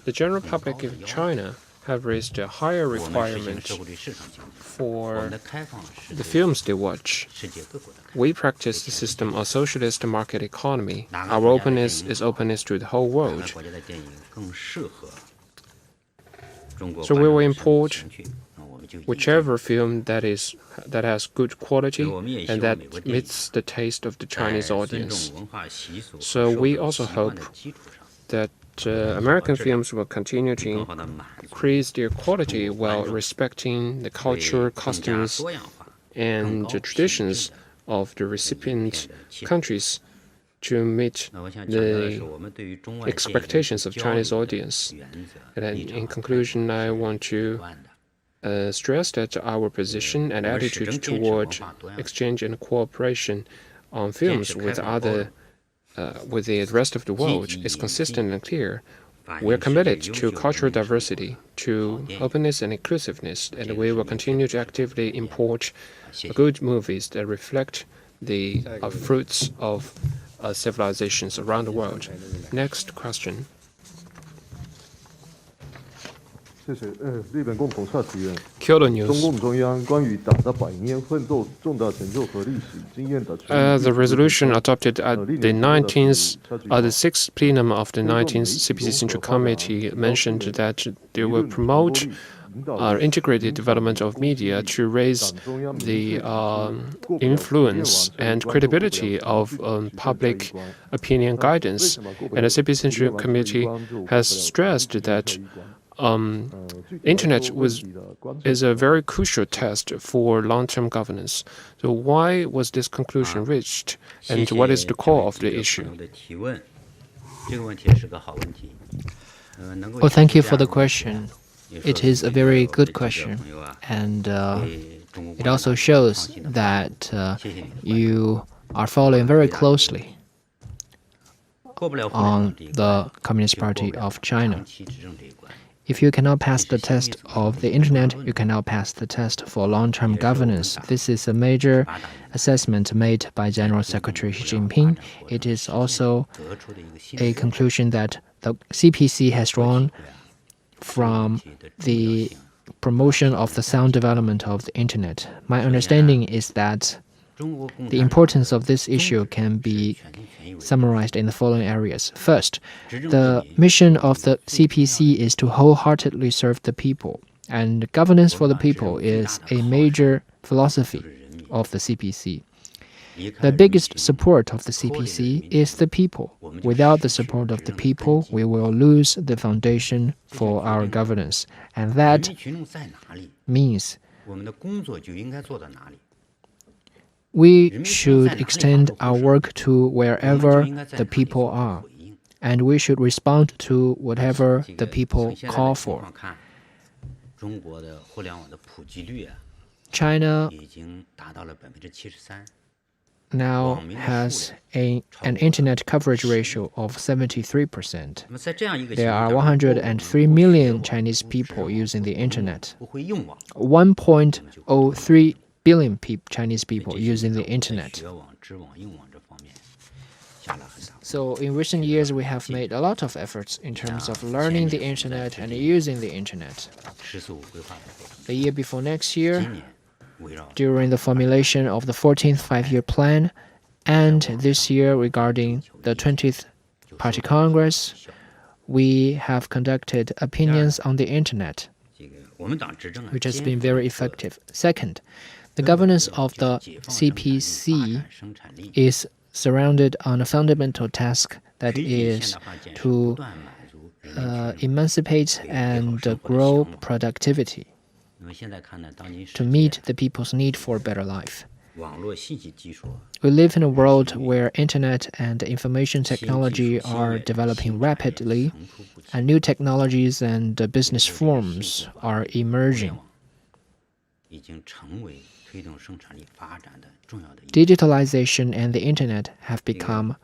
the general public in China have raised a higher requirement for the films they watch. We practice the system of socialist market economy. Our openness is openness to the whole world. So we will import whichever film that has good quality and that meets the taste of the Chinese audience. So we also hope that American films will continue to increase their quality while respecting the culture, customs, and the traditions of the recipient countries to meet the expectations of Chinese audience. And in conclusion, I want to stress that our position and attitude toward exchange and cooperation on films with the rest of the world is consistent and clear. We are committed to cultural diversity, to openness and inclusiveness, and we will continue to actively import good movies that reflect the fruits of civilizations around the world. Next question. Kyoto News. The resolution adopted at the 6th plenum of the 19th CPC Central Committee mentioned that they will promote integrated development of media to raise the influence and credibility of public opinion guidance. And the CPC Central Committee has stressed that Internet is a very crucial test for long-term governance. So why was this conclusion reached, and what is the core of the issue? Well, thank you for the question. It is a very good question, and it also shows that you are following very closely on the Communist Party of China. If you cannot pass the test of the Internet, you cannot pass the test for long-term governance. This is a major assessment made by General Secretary Xi Jinping. It is also a conclusion that the CPC has drawn from the promotion of the sound development of the Internet. My understanding is that the importance of this issue can be summarized in the following areas. First, the mission of the CPC is to wholeheartedly serve the people, and governance for the people is a major philosophy of the CPC. The biggest support of the CPC is the people. Without the support of the people, we will lose the foundation for our governance, and that means we should extend our work to wherever the people are, and we should respond to whatever the people call for. China now has an internet coverage ratio of 73%. There are 103 million Chinese people using the internet. 1.03 billion Chinese people using the internet. So in recent years, we have made a lot of efforts in terms of learning the internet and using the internet. The year before next year, during the formulation of the 14th Five-Year Plan, and this year regarding the 20th Party Congress, we have conducted opinions on the internet, which has been very effective. Second, the governance of the CPC is surrounded on a fundamental task that is to emancipate and grow productivity to meet the people's need for a better life. We live in a world where internet and information technology are developing rapidly, and new technologies and business forms are emerging. Digitalization and the internet have become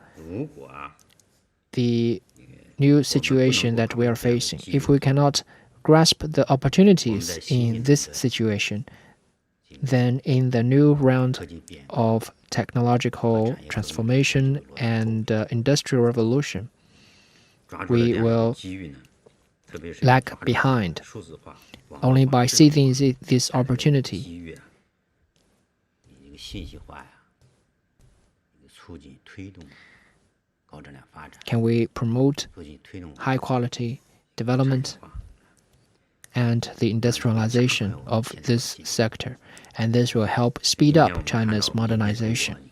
the new situation that we are facing. If we cannot grasp the opportunities in this situation, then in the new round of technological transformation and industrial revolution, we will lag behind. Only by seizing this opportunity can we promote high-quality development and the industrialization of this sector, and this will help speed up China's modernization.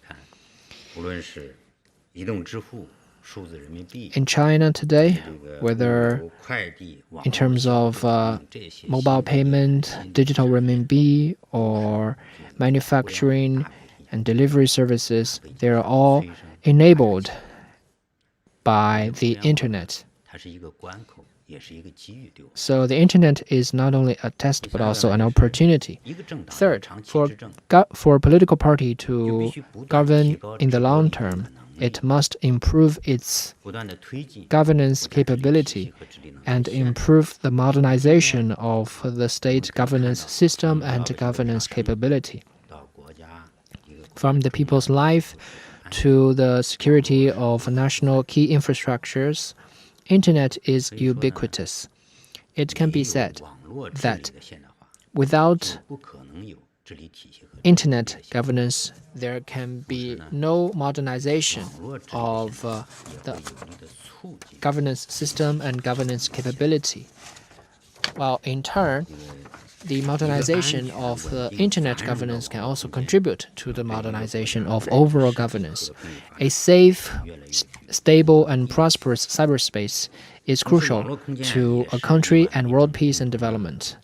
In China today, whether in terms of mobile payment, digital renminbi, or manufacturing and delivery services, they are all enabled by the internet. So the internet is not only a test but also an opportunity. Third, for a political party to govern in the long term, it must improve its governance capability and improve the modernization of the state governance system and governance capability. From the people's life to the security of national key infrastructures, internet is ubiquitous. It can be said that without internet governance, there can be no modernization of the governance system and governance capability. While in turn, the modernization of internet governance can also contribute to the modernization of overall governance. A safe, stable, and prosperous cyberspace is crucial to a country and world peace and development.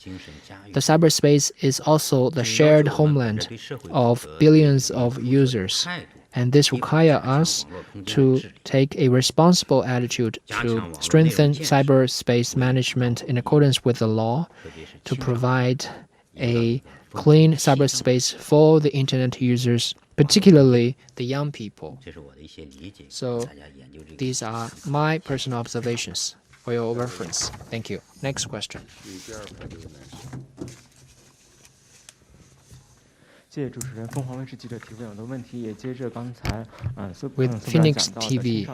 The cyberspace is also the shared homeland of billions of users, and this requires us to take a responsible attitude to strengthen cyberspace management in accordance with the law, to provide a clean cyberspace for the internet users, particularly the young people. So these are my personal observations for your reference. Thank you. Next question. With Phoenix TV,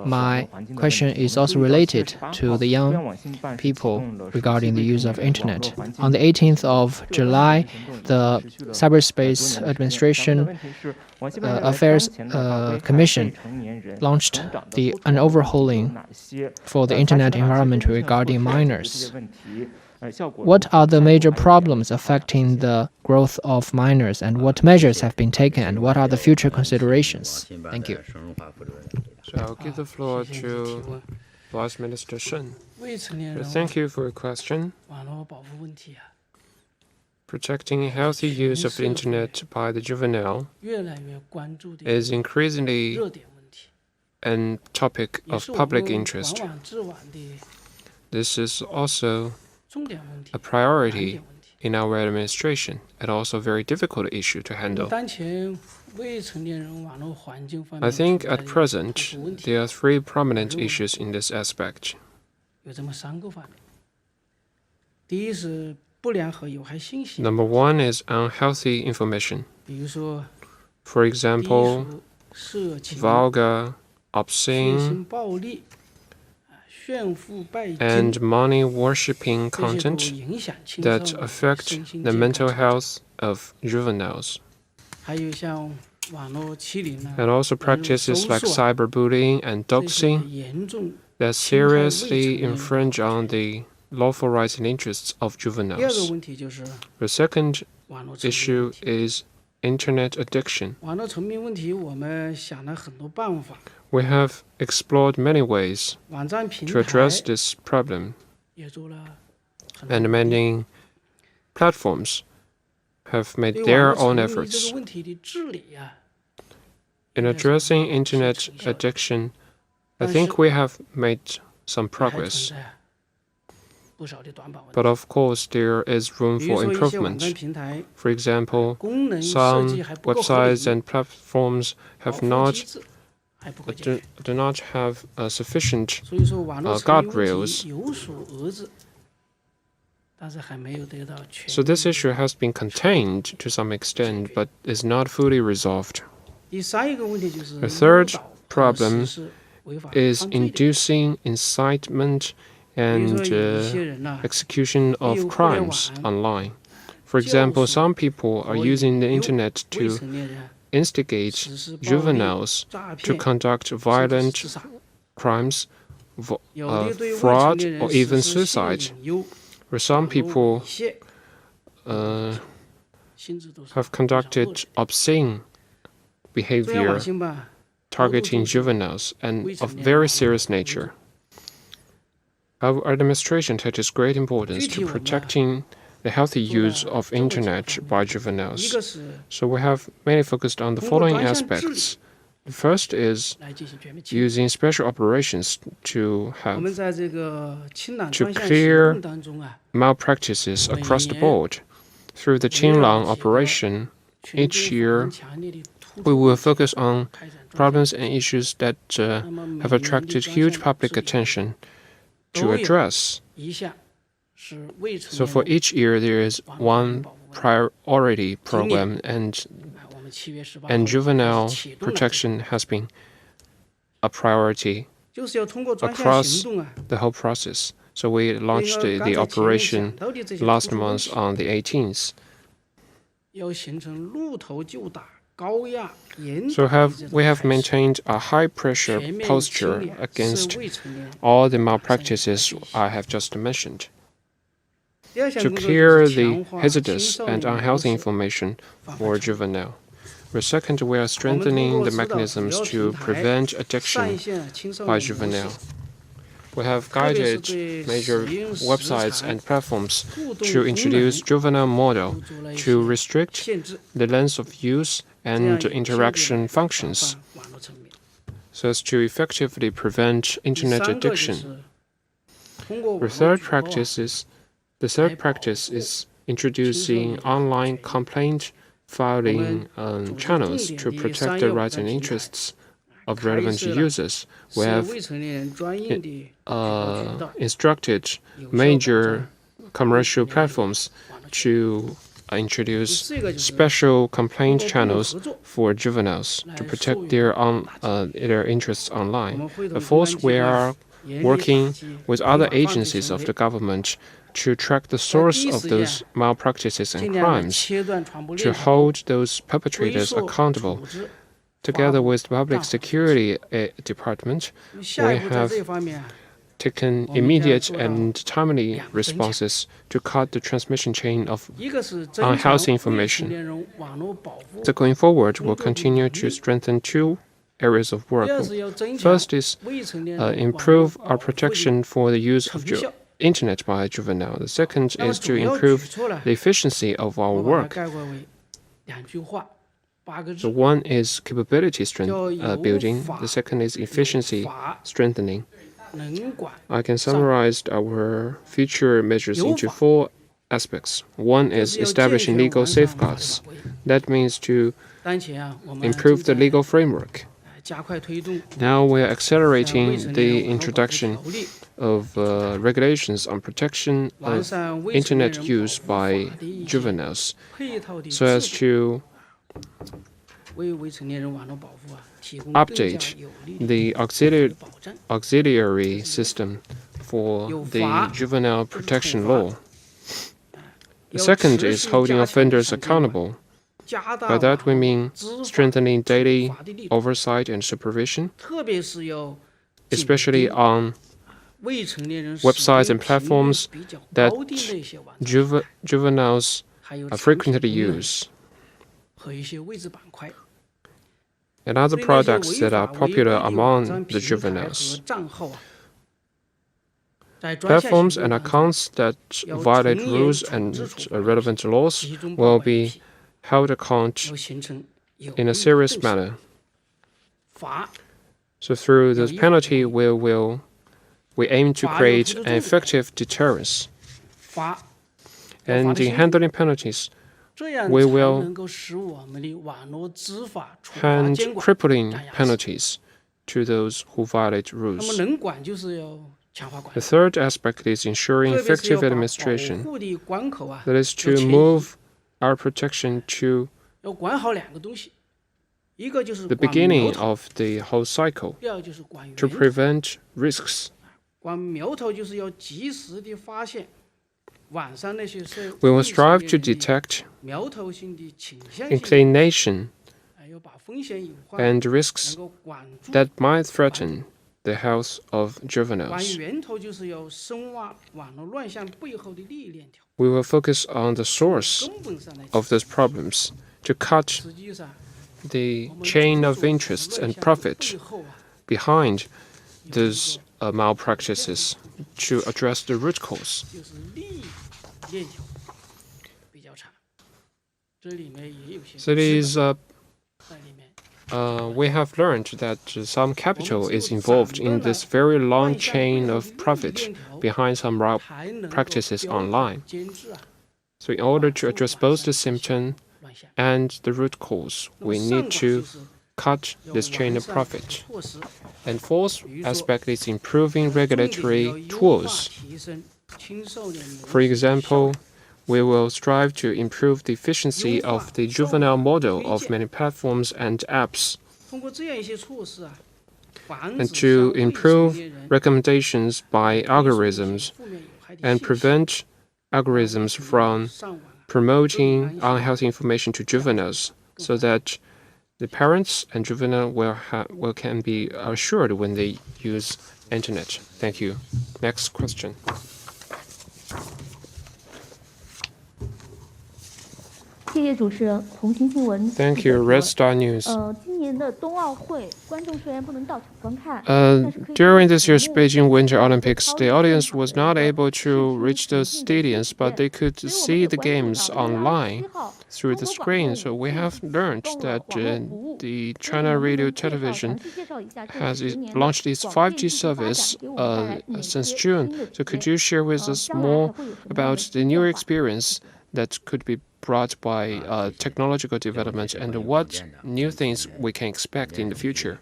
my question is also related to the young people regarding the use of internet. On the 18th of July, the Cyberspace Administration Affairs Commission launched an overhauling for the internet environment regarding minors. What are the major problems affecting the growth of minors, and what measures have been taken, and what are the future considerations? Thank you. So I'll give the floor to Vice Minister Sheng. Thank you for your question. Protecting healthy use of the internet by the juvenile is increasingly a topic of public interest. This is also a priority in our administration and also a very difficult issue to handle. I think at present, there are three prominent issues in this aspect. Number one is unhealthy information. For example, vulgar, obscene, and money-worshipping content that affect the mental health of juveniles. And also practices like cyberbullying and doxing that seriously infringe on the lawful rights and interests of juveniles. The second issue is internet addiction. We have explored many ways to address this problem, and many platforms have made their own efforts. In addressing internet addiction, I think we have made some progress. But of course, there is room for improvement. For example, some websites and platforms have do not have sufficient guardrails. So this issue has been contained to some extent, but is not fully resolved. The third problem is inducing incitement and execution of crimes online. For example, some people are using the internet to instigate juveniles to conduct violent crimes, fraud, or even suicide. Where some people have conducted obscene behavior targeting juveniles and of very serious nature. Our administration attaches great importance to protecting the healthy use of internet by juveniles. So we have mainly focused on the following aspects. The first is using special operations to clear malpractices across the board. Through the Qinglang operation, each year we will focus on problems and issues that have attracted huge public attention to address. So for each year, there is one priority program, and juvenile protection has been a priority across the whole process. So we launched the operation last month on the 18th. So we have maintained a high-pressure posture against all the malpractices I have just mentioned, to clear the hazardous and unhealthy information for juvenile. Second, we are strengthening the mechanisms to prevent addiction by juvenile. We have guided major websites and platforms to introduce juvenile model to restrict the length of use and interaction functions so as to effectively prevent internet addiction. The third practice is introducing online complaint filing channels to protect the rights and interests of relevant users. We have instructed major commercial platforms to introduce special complaint channels for juveniles to protect their interests online. Fourth, we are working with other agencies of the government to track the source of those malpractices and crimes, to hold those perpetrators accountable. Together with the Public Security Department, we have taken immediate and timely responses to cut the transmission chain of unhealthy information. So going forward, we'll continue to strengthen two areas of work. First is improve our protection for the use of internet by juvenile. The second is to improve the efficiency of our work. So one is capability building, the second is efficiency strengthening. I can summarize our future measures into four aspects. One is establishing legal safeguards. That means to improve the legal framework. Now we are accelerating the introduction of regulations on protection of internet use by juveniles so as to update the auxiliary system for the juvenile protection law. The second is holding offenders accountable. By that we mean strengthening daily oversight and supervision, especially on websites and platforms that juveniles frequently use, and other products that are popular among the juveniles. Platforms and accounts that violate rules and relevant laws will be held account in a serious manner. So through this penalty, we aim to create an effective deterrence. And in handling penalties, we will hand crippling penalties to those who violate rules. The third aspect is ensuring effective administration. That is to move our protection to the beginning of the whole cycle, to prevent risks. We will strive to detect inclination and risks that might threaten the health of juveniles. We will focus on the source of those problems to cut the chain of interests and profit behind those malpractices, to address the root cause. So we have learned that some capital is involved in this very long chain of profit behind some practices online. So in order to address both the symptom and the root cause, we need to cut this chain of profit. And fourth aspect is improving regulatory tools. For example, we will strive to improve the efficiency of the juvenile model of many platforms and apps, and to improve recommendations by algorithms and prevent algorithms from promoting unhealthy information to juveniles, so that the parents and juvenile can be assured when they use internet. Thank you. Next question. Thank you, Red Star News. During this year's Beijing Winter Olympics, the audience was not able to reach the stadiums, but they could see the games online through the screen. So we have learned that the China Radio Television has launched its 5G service since June. So could you share with us more about the new experience that could be brought by technological development, and what new things we can expect in the future?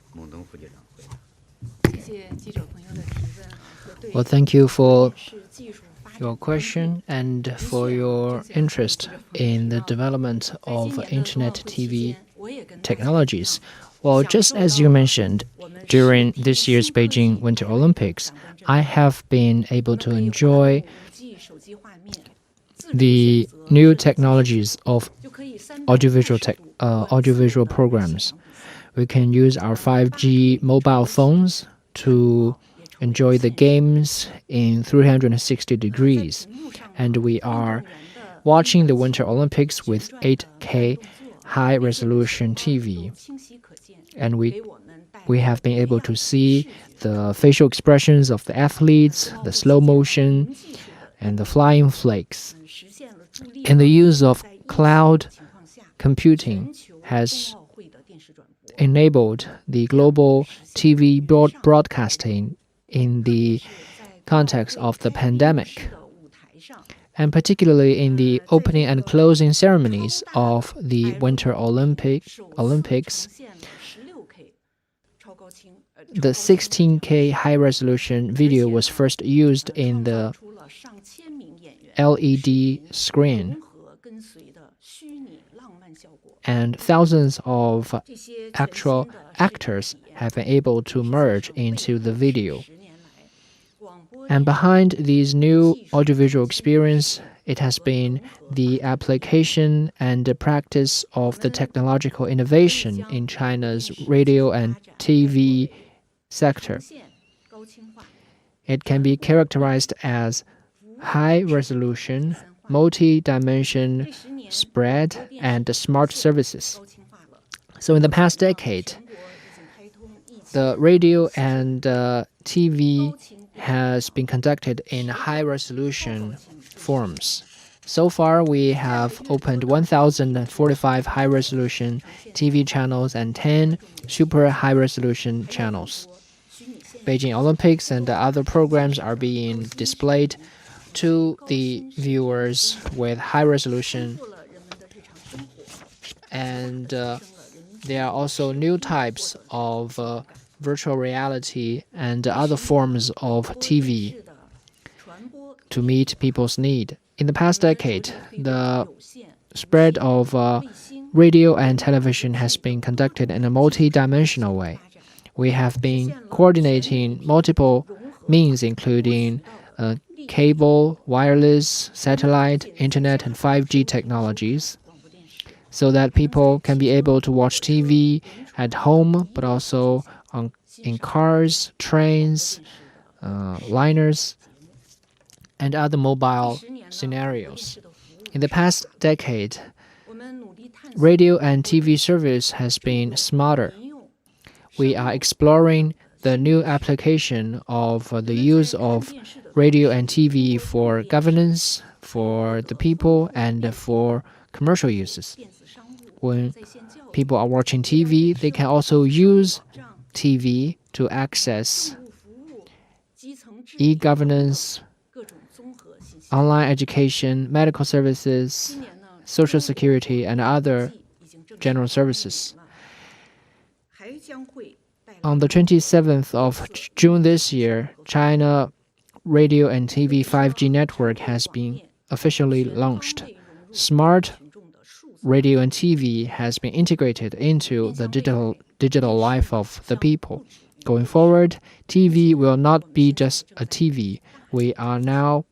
Well, thank you for your question and for your interest in the development of Internet TV technologies. Well, just as you mentioned, during this year's Beijing Winter Olympics, I have been able to enjoy the new technologies of audiovisual programs. We can use our 5G mobile phones to enjoy the games in 360 degrees. And we are watching the Winter Olympics with 8K high-resolution TV. And we have been able to see the facial expressions of the athletes, the slow motion, and the flying flakes. And the use of cloud computing has enabled the global TV broadcasting in the context of the pandemic, and particularly in the opening and closing ceremonies of the Winter Olympics. The 16K high-resolution video was first used in the LED screen, and thousands of actual actors have been able to merge into the video. And behind these new audiovisual experience, it has been the application and the practice of the technological innovation in China's radio and TV sector. It can be characterized as high resolution, multi-dimension spread, and smart services. So in the past decade, the radio and TV has been conducted in high-resolution forms. So far, we have opened 1,045 high-resolution TV channels and 10 super high-resolution channels. Beijing Olympics and other programs are being displayed to the viewers with high resolution. And there are also new types of virtual reality and other forms of TV to meet people's need. In the past decade, the spread of radio and television has been conducted in a multi-dimensional way. We have been coordinating multiple means, including cable, wireless, satellite, internet, and 5G technologies, so that people can be able to watch TV at home, but also in cars, trains, liners, and other mobile scenarios. In the past decade, radio and TV service has been smarter. We are exploring the new application of the use of radio and TV for governance, for the people, and for commercial uses. When people are watching TV, they can also use TV to access e-governance, online education, medical services, social security, and other general services. On the 27th of June this year, China Radio and TV 5G network has been officially launched. Smart radio and TV has been integrated into the digital life of the people. Going forward, TV will not be just a TV. We are now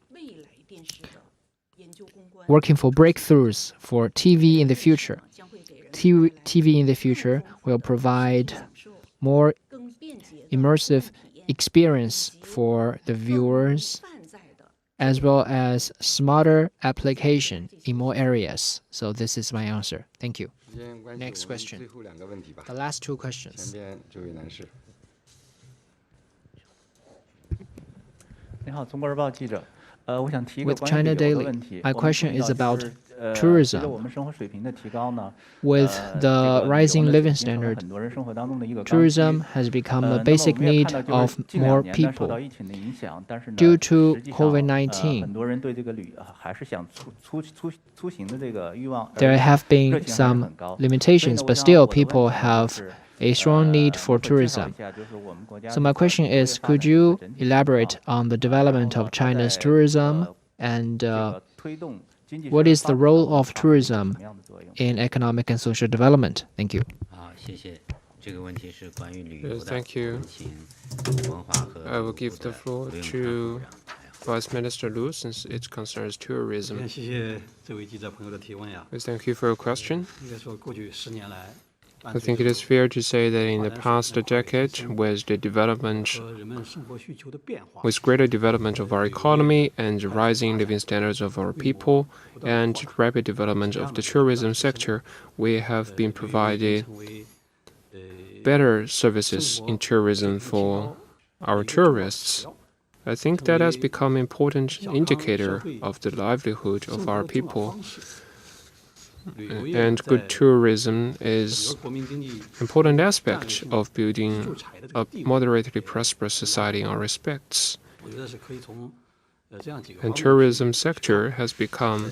working for breakthroughs for TV in the future. TV in the future will provide more immersive experience for the viewers, as well as smarter application in more areas. So this is my answer. Thank you. Next question. The last two questions. With China Daily, my question is about tourism. With the rising living standard, tourism has become a basic need of more people. Due to COVID-19, there have been some limitations, but still people have a strong need for tourism. So my question is, could you elaborate on the development of China's tourism and what is the role of tourism in economic and social development? Thank you. Thank you. I will give the floor to Vice Minister Lu, since it concerns tourism. Thank you for your question. I think it is fair to say that in the past decade, with greater development of our economy and rising living standards of our people and rapid development of the tourism sector, we have been providing better services in tourism for our tourists. I think that has become an important indicator of the livelihood of our people. And good tourism is an important aspect of building a moderately prosperous society in all respects. And tourism sector has become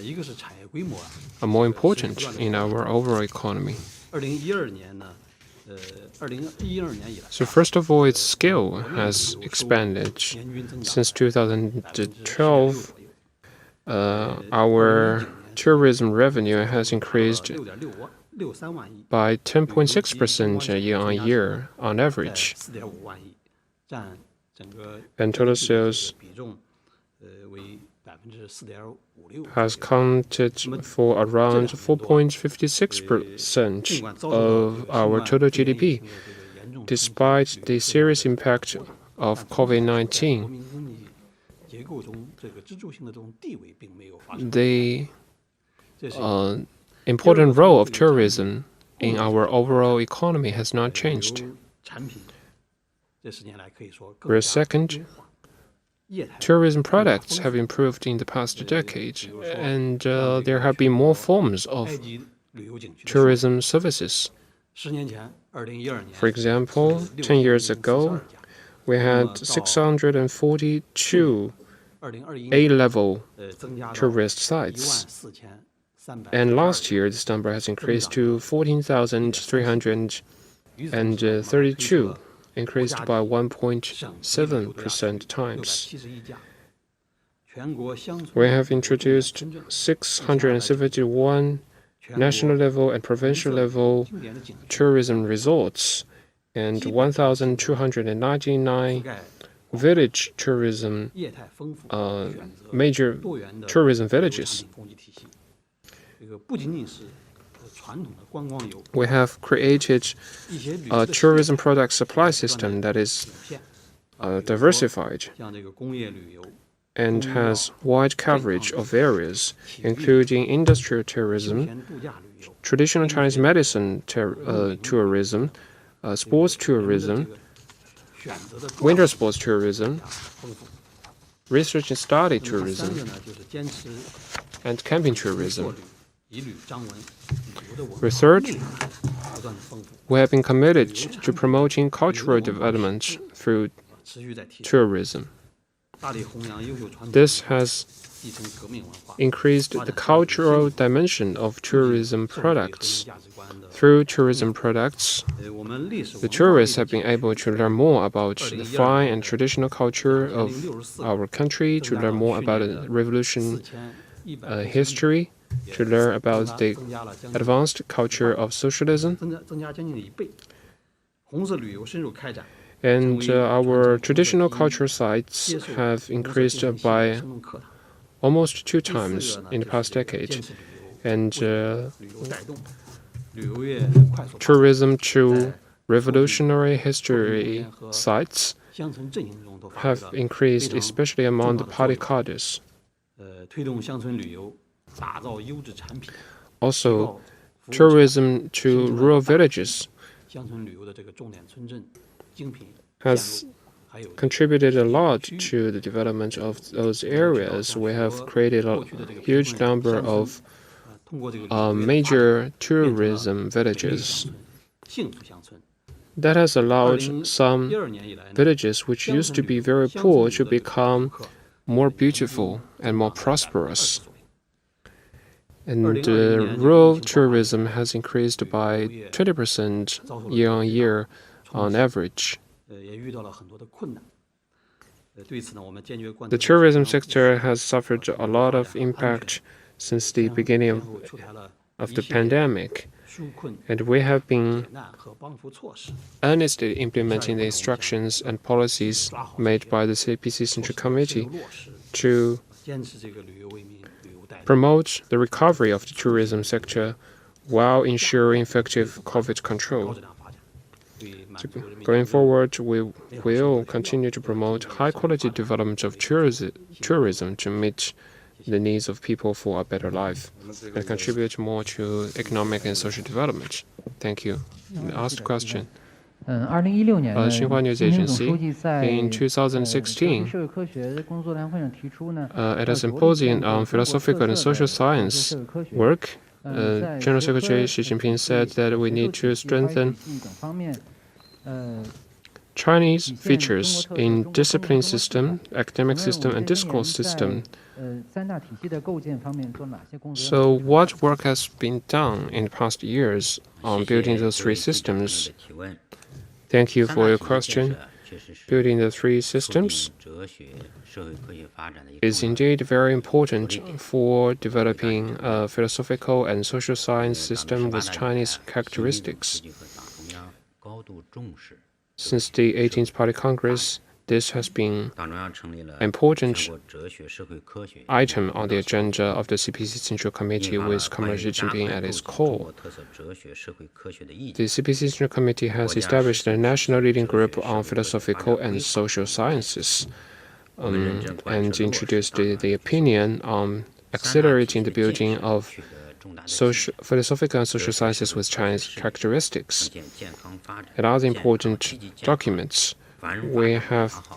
more important in our overall economy. So first of all, its scale has expanded. Since 2012, our tourism revenue has increased by 10.6% year-on-year on average, and total sales has counted for around 4.56% of our total GDP, despite the serious impact of COVID-19. The important role of tourism in our overall economy has not changed. Whereas second, tourism products have improved in the past decade, and there have been more forms of tourism services. For example, 10 years ago, we had 642 A-level tourist sites. And last year, this number has increased to 14,332, increased by 1.7% times. We have introduced 671 national level and provincial level tourism resorts and 1,299 village tourism, major tourism villages. We have created a tourism product supply system that is diversified and has wide coverage of areas, including industrial tourism, traditional Chinese medicine tourism, sports tourism, winter sports tourism, research and study tourism, and camping tourism. Third, we have been committed to promoting cultural development through tourism. This has increased the cultural dimension of tourism products. Through tourism products, the tourists have been able to learn more about the fine and traditional culture of our country, to learn more about the revolution history, to learn about the advanced culture of socialism. And our traditional cultural sites have increased by almost 2 times in the past decade. And tourism to revolutionary history sites have increased, especially among the party cadres. Also, tourism to rural villages has contributed a lot to the development of those areas. We have created a huge number of major tourism villages. That has allowed some villages which used to be very poor to become more beautiful and more prosperous. And rural tourism has increased by 20% year-on-year on average. The tourism sector has suffered a lot of impact since the beginning of the pandemic, and we have been earnestly implementing the instructions and policies made by the CPC Central Committee to promote the recovery of the tourism sector while ensuring effective COVID control. So going forward, we will continue to promote high-quality development of tourism to meet the needs of people for a better life and contribute more to economic and social development. Thank you. Asked question. Xinhua News Agency in 2016 at a symposium on philosophical and social science work, General Secretary Xi Jinping said that we need to strengthen Chinese features in discipline system, academic system, and discourse system. So what work has been done in the past years on building those 3 systems? Thank you for your question. Building the three systems is indeed very important for developing a philosophical and social science system with Chinese characteristics. Since the 18th Party Congress, this has been an important item on the agenda of the CPC Central Committee with Comrade Xi Jinping at its core. The CPC Central Committee has established a national leading group on philosophical and social sciences and introduced the opinion on accelerating the building of philosophical and social sciences with Chinese characteristics. And other important documents, we have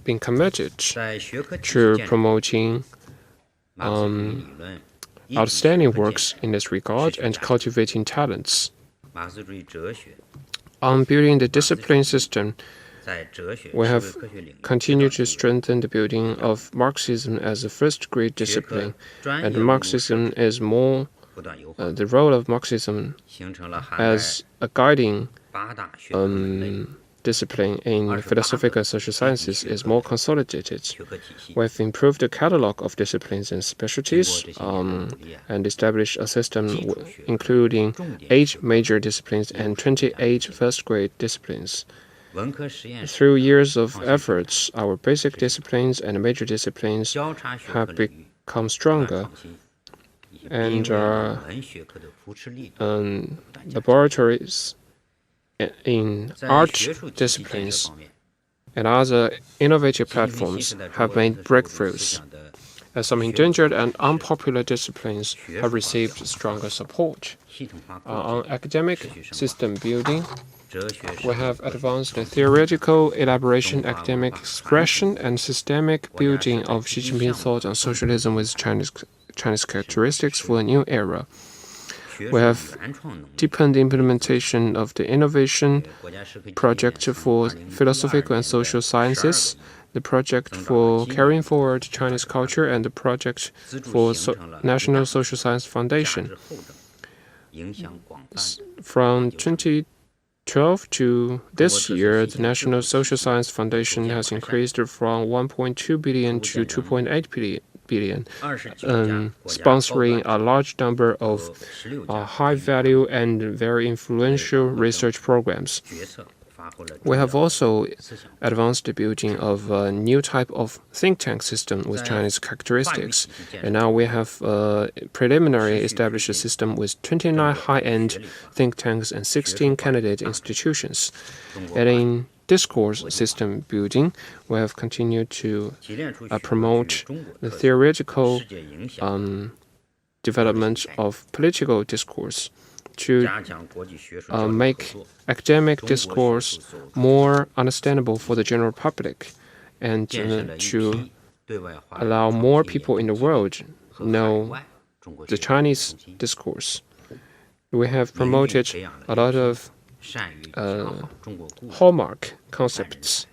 been committed to promoting outstanding works in this regard and cultivating talents. On building the discipline system, we have continued to strengthen the building of Marxism as a first-grade discipline, and Marxism is more the role of Marxism as a guiding discipline in philosophical and social sciences is more consolidated. We have improved the catalog of disciplines and specialties and established a system including 8 major disciplines and 28 first-grade disciplines. Through years of efforts, our basic disciplines and major disciplines have become stronger, and our laboratories in art disciplines and other innovative platforms have made breakthroughs, as some endangered and unpopular disciplines have received stronger support. On academic system building, we have advanced the theoretical elaboration, academic expression, and systemic building of Xi Jinping thought on socialism with Chinese characteristics for a new era. We have deepened the implementation of the innovation project for philosophical and social sciences, the project for carrying forward Chinese culture, and the project for National Social Science Foundation. From 2012 to this year, the National Social Science Foundation has increased from 1.2 billion to 2.8 billion, sponsoring a large number of high-value and very influential research programs. We have also advanced the building of a new type of think tank system with Chinese characteristics, and now we have preliminarily established a system with 29 high-end think tanks and 16 candidate institutions. And in discourse system building, we have continued to promote the theoretical development of political discourse to make academic discourse more understandable for the general public and to allow more people in the world know the Chinese discourse. We have promoted a lot of hallmark concepts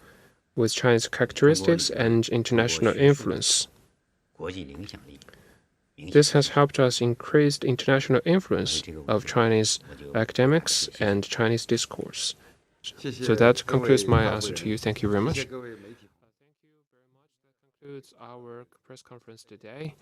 with Chinese characteristics and international influence. This has helped us increase the international influence of Chinese academics and Chinese discourse. So that concludes my answer to you. Thank you very much. Thank you very much. That concludes our press conference today.